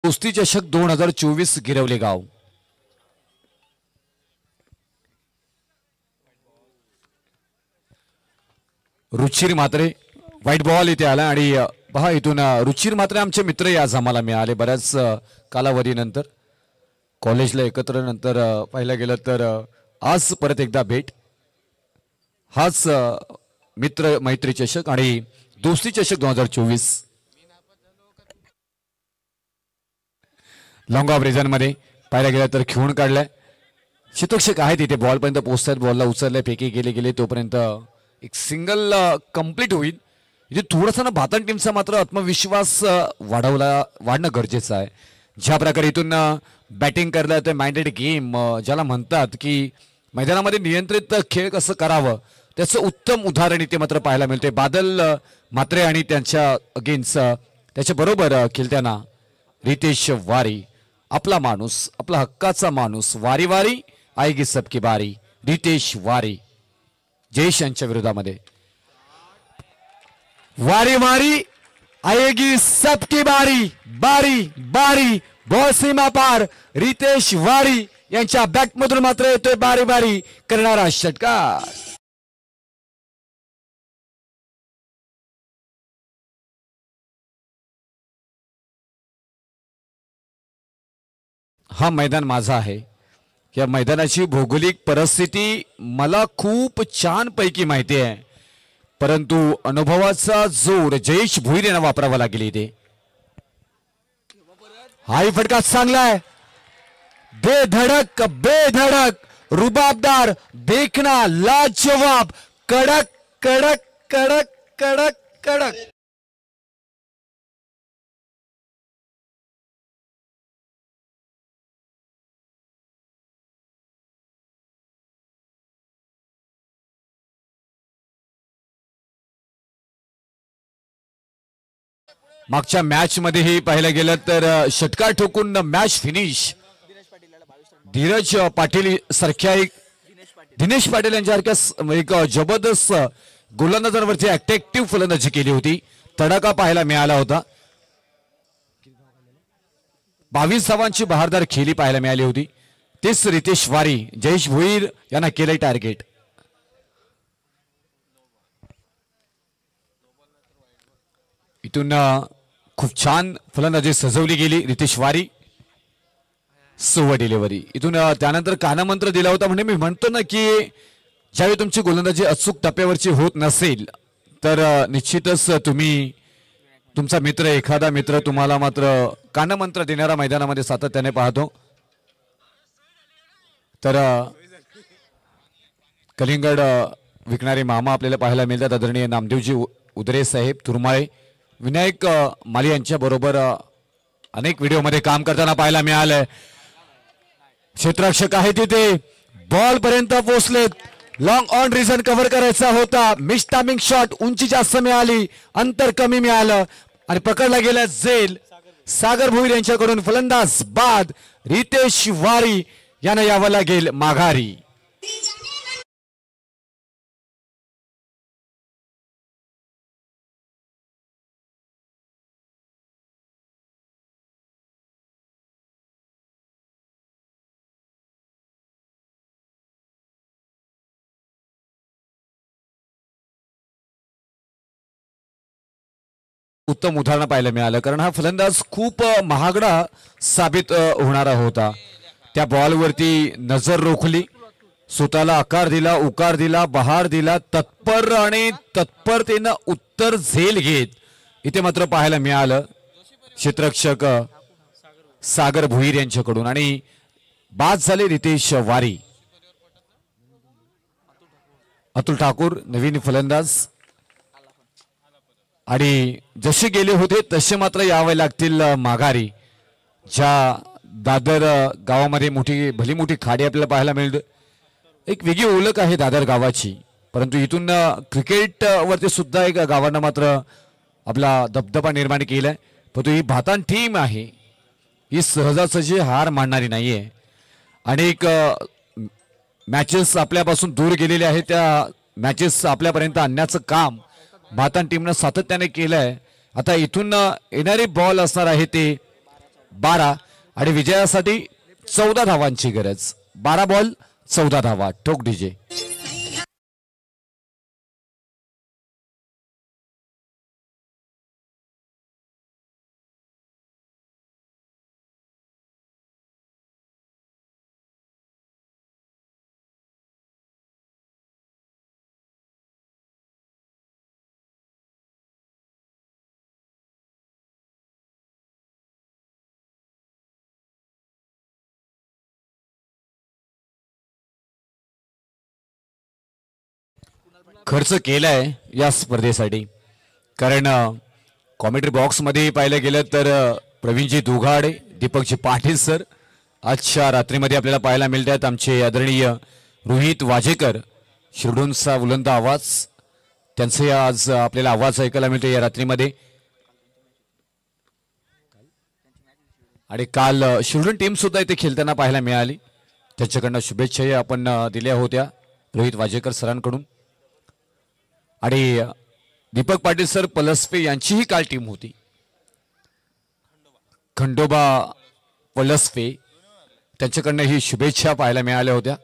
कुस्ती चषक 2024 गिरवले गाव. रुचिर मात्रे व्हाईट बॉल इथे आला आणि पहा इथून रुचिर मात्रे आमचे मित्र आज आम्हाला मिळाले बऱ्याच कालावधीनंतर, कॉलेजला एकत्र नंतर पाहिलं गेलं तर आज परत एकदा भेट. हाच मित्र मैत्री चषक आणि दोस्ती चषक 2024 लॉंग ऑफ रिझन मध्ये पाहायला गेलं तर खेळून काढलाय. क्षेत्ररक्षक आहेत इथे बॉल पर्यंत पोहोचतात, बॉलला उचललाय, फेकी गेले तोपर्यंत एक सिंगल कंप्लीट होईल. इथे थोडासा ना भातन टीमचा मात्र आत्मविश्वास वाढणं गरजेचं आहे. ज्या प्रकारे इथून बॅटिंग करायला येते माइंडेड गेम ज्याला म्हणतात की मैदानामध्ये नियंत्रित खेळ कसं करावं त्याचं उत्तम उदाहरण इथे मात्र पाहायला मिळते. बादल मात्रे आणि त्यांच्या अगेन्स्ट त्याच्या बरोबर खेळताना रितेश वारी, आपला माणूस, आपला हक्काचा माणूस, वारी वारी आएगी सबकी बारी, रितेश वारी जयेश यांच्या विरोधामध्ये. वारी वारी आएगी सबकी बारी, बारी बारी बॉल सीमा पार, रितेश वारी यांच्या बॅटमधून मात्र येतोय बारी बारी करणारा षटकार. हा मैदान माझा आहे. या मैदानाची भौगोलिक परिस्थिती मला खूप छान पैकी माहिती आहे, परंतु अनुभवाचा जोर जयेश भोईर यांना वापरावा लागेल इथे. हाही फटका चांगला आहे, बेधडक रुबाबदार, देखना लाजवाब, कडक कडक कडक कडक कडक. मागच्या मॅच मध्येही पाहिलं गेलं तर षटकार ठोकून मॅच फिनिश धीरज पाटील सारख्या दिनेश पाटील यांच्यासारख्या एक जबरदस्त गोलंदाजांवरती अट्रॅक्टिव्ह फलंदाजी केली होती. तडाखा पाहायला मिळाला होता. 22 धावांची बहारदार खेळी पाहायला मिळाली होती. तेच रितेश वारी, जयेश भोईर यांना केलंय टार्गेट. इथून खूप छान फलंदाजी सजवली गेली. रितेश वारी सोवर डिलिव्हरी. इथून त्यानंतर कानामंत्र दिला होता. म्हणजे मी म्हणतो ना की ज्यावेळी तुमची गोलंदाजी अचूक टप्प्यावरची होत नसेल तर निश्चितच तुम्ही तुमचा मित्र, एखादा मित्र तुम्हाला मात्र कानमंत्र देणारा मैदानामध्ये सातत्याने पाहतो. तर कलिंगड विकणारे मामा आपल्याला पाहायला मिळतात. आदरणीय नामदेवजी उदरे साहेब तुरमाळे, विनायक माली यांच्या बरोबर अनेक व्हिडिओमध्ये काम करताना पाहायला मिळालंय. क्षेत्ररक्षक आहे तिथे, बॉल पर्यंत पोहोचलेत. लॉंग ऑन रिझन कव्हर करायचा होता. मिस टायमिंग शॉट, उंची जास्त मिळाली, अंतर कमी मिळालं आणि पकडला गेला झेल. सागर भोईर यांच्याकडून फलंदाज बाद. रितेश वारी यांना यावं लागेल माघारी. उत्तम उदाहरण पाहायला मिळालं, कारण हा फलंदाज खूप महागडा साबित होणारा होता. त्या बॉलवरती नजर रोखली, स्वतःला आकार दिला, उकार दिला, बहार दिला, तत्पर आणि तत्परतेनं उत्तर झेल घेत इथे मात्र पाहायला मिळालं क्षेत्ररक्षक सागर भोईर यांच्याकडून. आणि बाद झाले रितेश वारी. अतुल ठाकूर नवीन फलंदाज, आणि जसे गेले होते तसे मात्र यावे लागतील माघारी. ज्या दादर गावामध्ये भली मोठी खाडी आपल्याला पाहायला मिळते, एक वेगळी ओळख आहे दादर गावाची. परंतु इथून क्रिकेट वरती सुद्धा एक गावानं मात्र आपला दबदबा निर्माण केलाय. परंतु ही भातान टीम आहे, ही सहजासहजी हार मानणारी नाहीये. अनेक मॅचेस आपल्यापासून दूर गेलेले आहेत, त्या मॅचेस आपल्यापर्यंत आणण्याचं काम भातान टीमनं सातत्याने केलंय. आता इथून येणारे बॉल असणार आहे ते 12 आणि विजयासाठी 14 धावांची गरज. 12 बॉल 14 धावा. टोक डीजे. खर्च केलाय या स्पर्धेसाठी, कारण कॉमेंट्री बॉक्स मध्ये पाहिलं गेलं तर प्रवीणजी दुघाडे, दीपकजी पाटील सर आजच्या रात्रीमध्ये आपल्याला पाहायला मिळत आहेत. आमचे आदरणीय रोहित वाजेकर, शिरडूनचा बुलंद आवाज, त्यांचे आज आपल्याला आवाज ऐकायला मिळतो या रात्रीमध्ये. आणि काल शिरडून टीम सुद्धा इथे खेळताना पाहायला मिळाली. त्यांच्याकडनं शुभेच्छाही आपण दिल्या होत्या रोहित वाजेकर सरांकडून. आणि दीपक पाटील सर पलसपे यांचीही काल टीम होती. खंडोबा पलसपे त्यांच्याकडनं ही शुभेच्छा पाहायला मिळाल्या होत्या.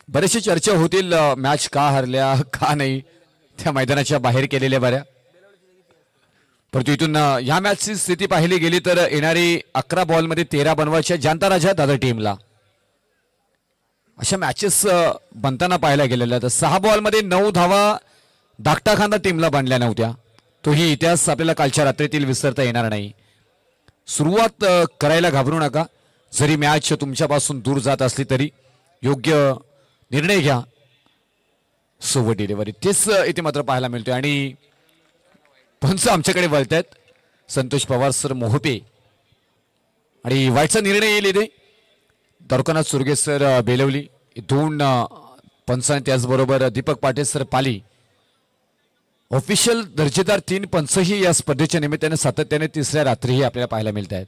बरेचशी चर्चा होतील, मॅच का हरल्या का नाही, त्या मैदानाच्या बाहेर केलेल्या बऱ्या. परंतु इथून या मॅचची स्थिती पाहिली गेली तर येणारी 11 बॉलमध्ये 13 बनवायच्या जानता राजा दादा टीमला. अशा मॅचेस बनताना पाहायला गेलेल्या. तर 6 बॉलमध्ये 9 धावा धाकटा खांदा टीमला बनल्या नव्हत्या. तोही इतिहास आपल्याला कालच्या रात्रीतील विसरता येणार नाही. सुरुवात करायला घाबरू नका. जरी मॅच तुमच्यापासून दूर जात असली तरी योग्य निर्णय घ्या. सोबत डिलिव्हरी तेच इथे मात्र पाहायला मिळतोय. आणि पंच आमच्याकडे वळत आहेत, संतोष पवार सर मोहपे, आणि वाईटचा निर्णय येईल इथे. द्वारकानाथ सुरगे सर बेलवली, 2 पंच, त्याचबरोबर दीपक पाटील सर पाली. ऑफिशियल दर्जेदार 3 पंचही या स्पर्धेच्या निमित्ताने सातत्याने तिसऱ्या रात्रीही आपल्याला पाहायला मिळत आहेत.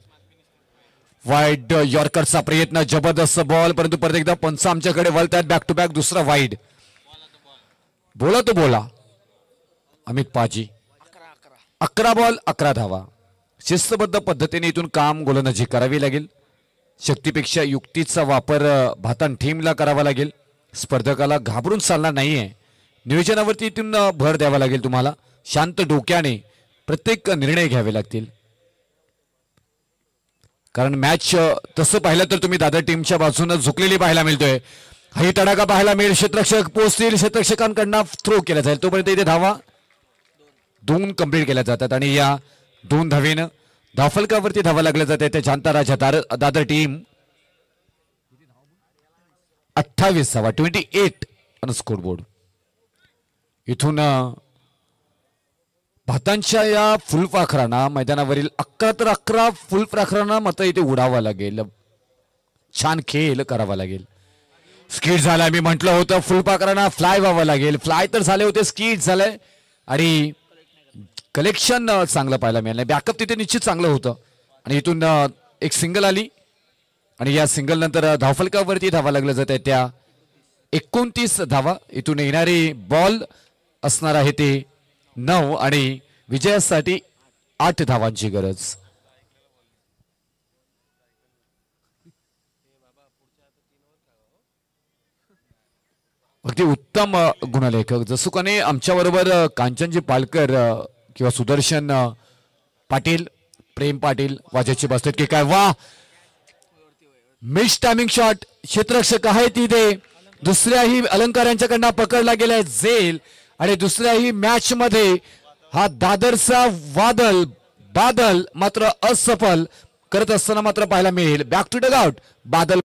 वाईड यॉर्करचा प्रयत्न, जबरदस्त बॉल, परंतु परत एकदा पंच आमच्याकडे वळतात. बॅक टू बॅक दुसरा वाईड. बोला तो बोला अमित पाजी. 11 बॉल 11 धावा. शिस्तबद्ध पद्धतीने इथून काम गोलंदाजी करावी लागेल. शक्तीपेक्षा युक्तीचा वापर भातान टीमला करावा लागेल. स्पर्धकाला घाबरून चालणार नाहीये. नियोजनावरती इथून भर द्यावा लागेल. तुम्हाला शांत डोक्याने प्रत्येक निर्णय घ्यावे लागतील. कारण मॅच तसं पाहिलं तर तुम्ही दादा टीमच्या बाजूने झुकलेली पाहायला मिळतोय. हाही तडाखा पाहायला मिळेल. क्षेत्ररक्षक पोहोचतील, क्षेत्ररक्षकांकडनं थ्रो केला जाईल. तोपर्यंत इथे धावा 2 कंप्लीट केल्या जातात. आणि या 2 धावेनं धावफलकावरती धावा लागल्या जाते त्या जानता राजा दादर टीम. 28 धावा, 28 ऑन स्कोरबोर्ड. इथून भातांच्या या फुलपाखरांना मैदानावरील 11 तर 11 फुलपाखरांना मात्र इथे उडावं लागेल. छान खेळ करावा लागेल. स्किट झालाय, मी म्हटलं होतं फुलपाखरांना फ्लाय व्हावं लागेल. फ्लाय तर झाले होते, स्किट झालंय आणि कलेक्शन चांगलं पाहायला मिळालं. बॅकअप तिथे निश्चित चांगलं होतं. आणि इथून एक सिंगल आली आणि या सिंगल नंतर धावफलकावरती धावा लागल्या जात आहेत त्या 29 धावा. इथून येणारे बॉल असणार आहे ते 9 आणि विजयासाठी 8 धावांची गरज. अगदी उत्तम गुणलेखक जसुकाने आमच्या बरोबर कांचनजी पालकर किंवा सुदर्शन पाटील, प्रेम पाटील वाजाची बसतात की काय. वा, मिस टायमिंग शॉट. क्षेत्ररक्षक आहे तिथे. दुसऱ्याही अलंकारांच्याकडनं पकडला गेलाय झेल. आणि दुसऱ्याही मॅच मध्ये हा दादरचा बादल मात्र असफल करत असताना मात्र पाहायला मिळेल. Back to dugout. बादल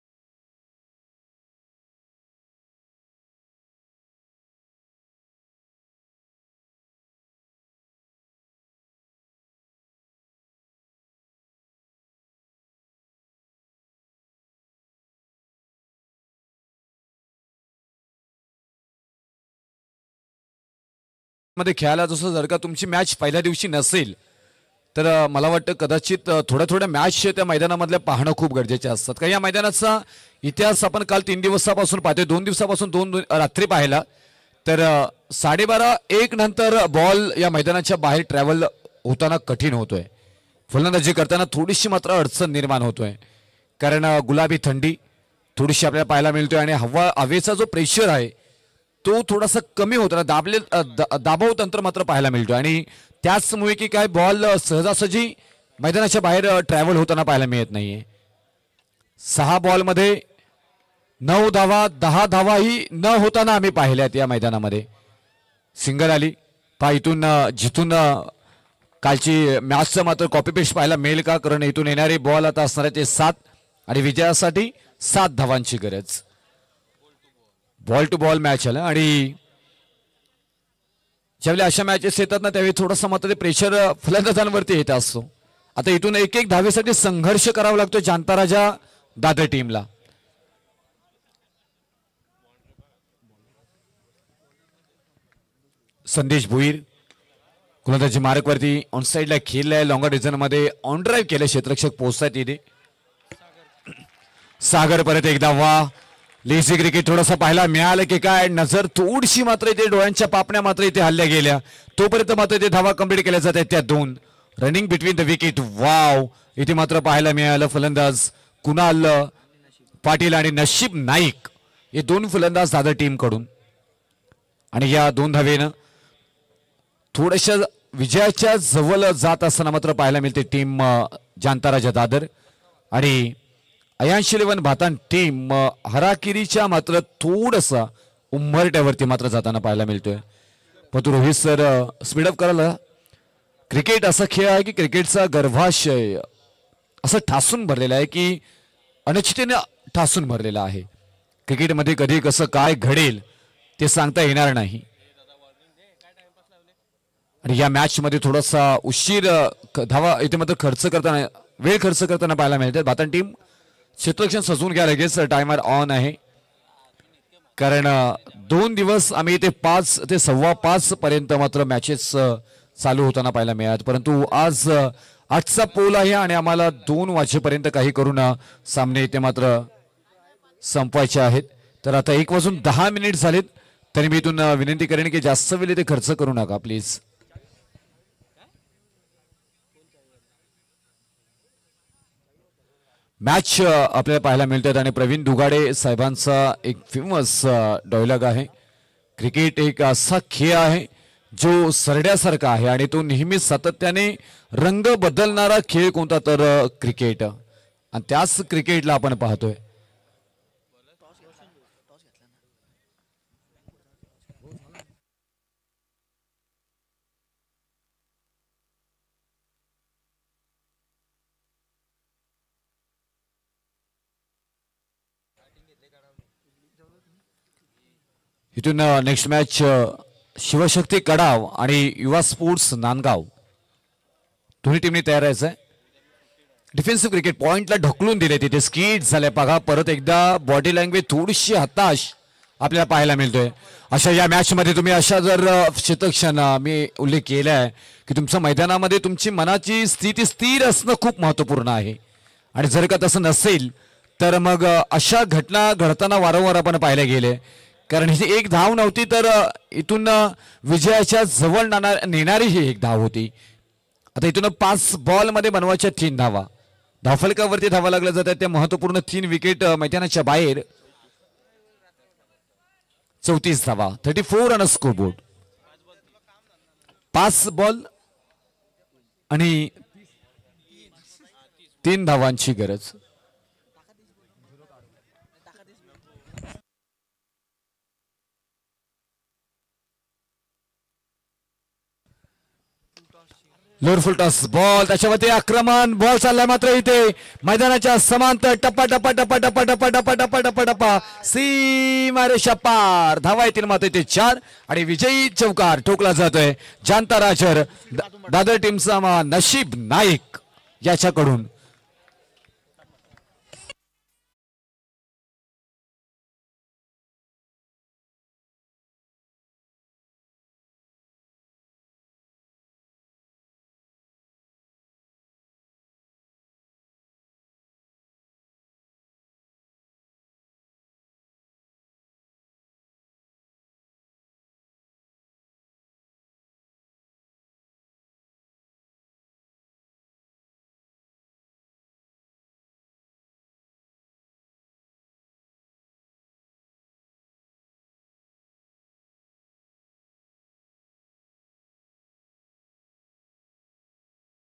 मध्ये खेळायला जसं जर का तुमची मॅच पहिल्या दिवशी नसेल तर मला वाटतं कदाचित थोड्या मॅच त्या मैदानामधल्या पाहणं खूप गरजेचे असतात. कारण या मैदानाचा इतिहास आपण काल 3 दिवसापासून पाहतोय. 2 दिवसापासून 2 रात्री पाहिला तर 12:30-1 नंतर बॉल या मैदानाच्या बाहेर ट्रॅव्हल होताना कठीण होतोय. फलंदाजी करताना थोडीशी मात्र अडचण निर्माण होतोय, कारण गुलाबी थंडी थोडीशी आपल्याला पाहायला मिळतोय आणि हवेचा जो प्रेशर आहे तो थोडासा कमी होताना दाबाव तंत्र मात्र पाहायला मिळतोय आणि त्याचमुळे की काय बॉल सहजासहजी मैदानाच्या बाहेर ट्रॅव्हल होताना पाहायला मिळत नाहीये. 6 बॉलमध्ये 9 धावा, 10 धावाही न होताना आम्ही पाहिल्यात या मैदानामध्ये. सिंगल आली पहा, इथून जिथून कालची मॅचचं मात्र कॉपी पेस्ट पाहायला मिळेल का, कारण इथून येणारे बॉल आता असणार आहे ते 7 आणि विजयासाठी 7 धावांची गरज. बॉल टू बॉल मॅच आला आणि ज्यावेळी अशा मॅचेस येतात ना त्यावेळी थोडंसं मात्र ते प्रेशर फलंदाजांवरती येत असतो. आता इथून एक एक धावेसाठी संघर्ष करावा लागतो जांताराजा दादर टीमला. संदेश भुईर गोलंदाजी मार्कवरती ऑन साईडला खेळलाय, लॉंगर डिझाईन मध्ये ऑन ड्राईव्ह केलं, क्षेत्ररक्षक पोहोचतात इथे. सागर परत एकदा वा. लेझी क्रिकेट थोडंसं पाहायला मिळालं की काय, नजर थोडीशी मात्र इथे डोळ्यांच्या पापण्या मात्र इथे हल्ल्या गेल्या, तोपर्यंत मात्र इथे धावा कंप्लीट केल्या जात आहेत. त्या 2 running between the wicket. Wow, इथे मात्र पाहायला मिळालं फलंदाज कुणाल पाटील आणि नशीब नाईक हे 2 फलंदाज दादर टीम कडून. आणि या 2 धावेनं थोड्याशा विजयाच्या जवळ जात असताना मात्र पाहायला मिळते टीम जांताराजा दादर. आणि अयांश 11 भातान टीम हराकिरीच्या मात्र थोडसा उंबरट्यावरती मात्र जाताना पाहायला मिळतोय. पण रोहित सर स्पीडअप करायला. क्रिकेट असा खेळ आहे की क्रिकेटचा गर्भाशय असं ठासून भरलेला आहे की अनिश्चिततेने ठासून भरलेला आहे. क्रिकेटमध्ये कधी कसं काय घडेल ते सांगता येणार नाही. आणि या मॅच मध्ये थोडासा उशीर धावा इथे मात्र खर्च करताना, वेळ खर्च करताना पाहायला मिळते. भातान टीम क्षेत्ररक्षण सजवून घ्या, लगेच टायमर ऑन आहे, कारण 2 दिवस आम्ही इथे 5 ते 5:15 पर्यंत मात्र मॅचेस चालू होताना पाहायला मिळत, परंतु आज 8चा पोल आहे आणि आम्हाला 2 वाजेपर्यंत काही करून सामने इथे मात्र संपवायचे आहेत. तर आता 1:10 झालेत, तरी मी इथून विनंती करेन की जास्त वेळ इथे खर्च करू नका प्लीज. मॅच आपल्याला पाहायला मिळतात आणि प्रवीण दुगाडे साहेबांचा एक फेमस डायलॉग आहे, क्रिकेट एक असा खेळ आहे जो सरड्यासारखा आहे आणि तो नेहमी सातत्याने रंग बदलणारा खेळ कोणता तर क्रिकेट, आणि त्याच क्रिकेटला आपण पाहतोय. इथून नेक्स्ट मॅच शिवशक्ती कडाव आणि युवा स्पोर्ट्स नांदगाव दोन्ही टीमने तयार राहायचंय. डिफेन्सिव्ह क्रिकेट पॉइंटला ढकलून दिले, तिथे स्कीट झाले बघा. परत एकदा बॉडी लँग्वेज थोडीशी हताश आपल्याला पाहायला मिळतोय. अशा या मॅच मध्ये तुम्ही अशा जर क्षेत्रक्षण मी उल्लेख केलाय की तुमच्या मैदानामध्ये तुमची मनाची स्थिती स्थिर असणं खूप महत्वपूर्ण आहे, आणि जर का तसं नसेल तर मग अशा घटना घडताना वारंवार आपण पाहायला गेले. कारण ही एक धाव नव्हती तर इथून विजयाच्या जवळ नेणारी ही एक धाव होती. आता इथून 5 बॉलमध्ये बनवायच्या 3 धावा, धावफलकावरती धावा लागल्या जातात त्या महत्वपूर्ण 3 विकेट मैदानाच्या बाहेर. 34 धावा, 34 रन स्कोरबोर्ड. 5 बॉल आणि 3 धावांची गरज. लोअर फुल टॉस बॉल, त्याच्यावरती आक्रमण बॉल चाललाय मात्र इथे मैदानाच्या समांतर टप्पा टप्पा टप्पा टप्पा टप्पा टप्पा टप्पा टप्पा टप्पा सीमा रेषा पार. धावा येतील मात्र इथे 4 आणि विजयी चौकार ठोकला जातोय जांताराजर दादर टीमचा नशीब नाईक याच्याकडून.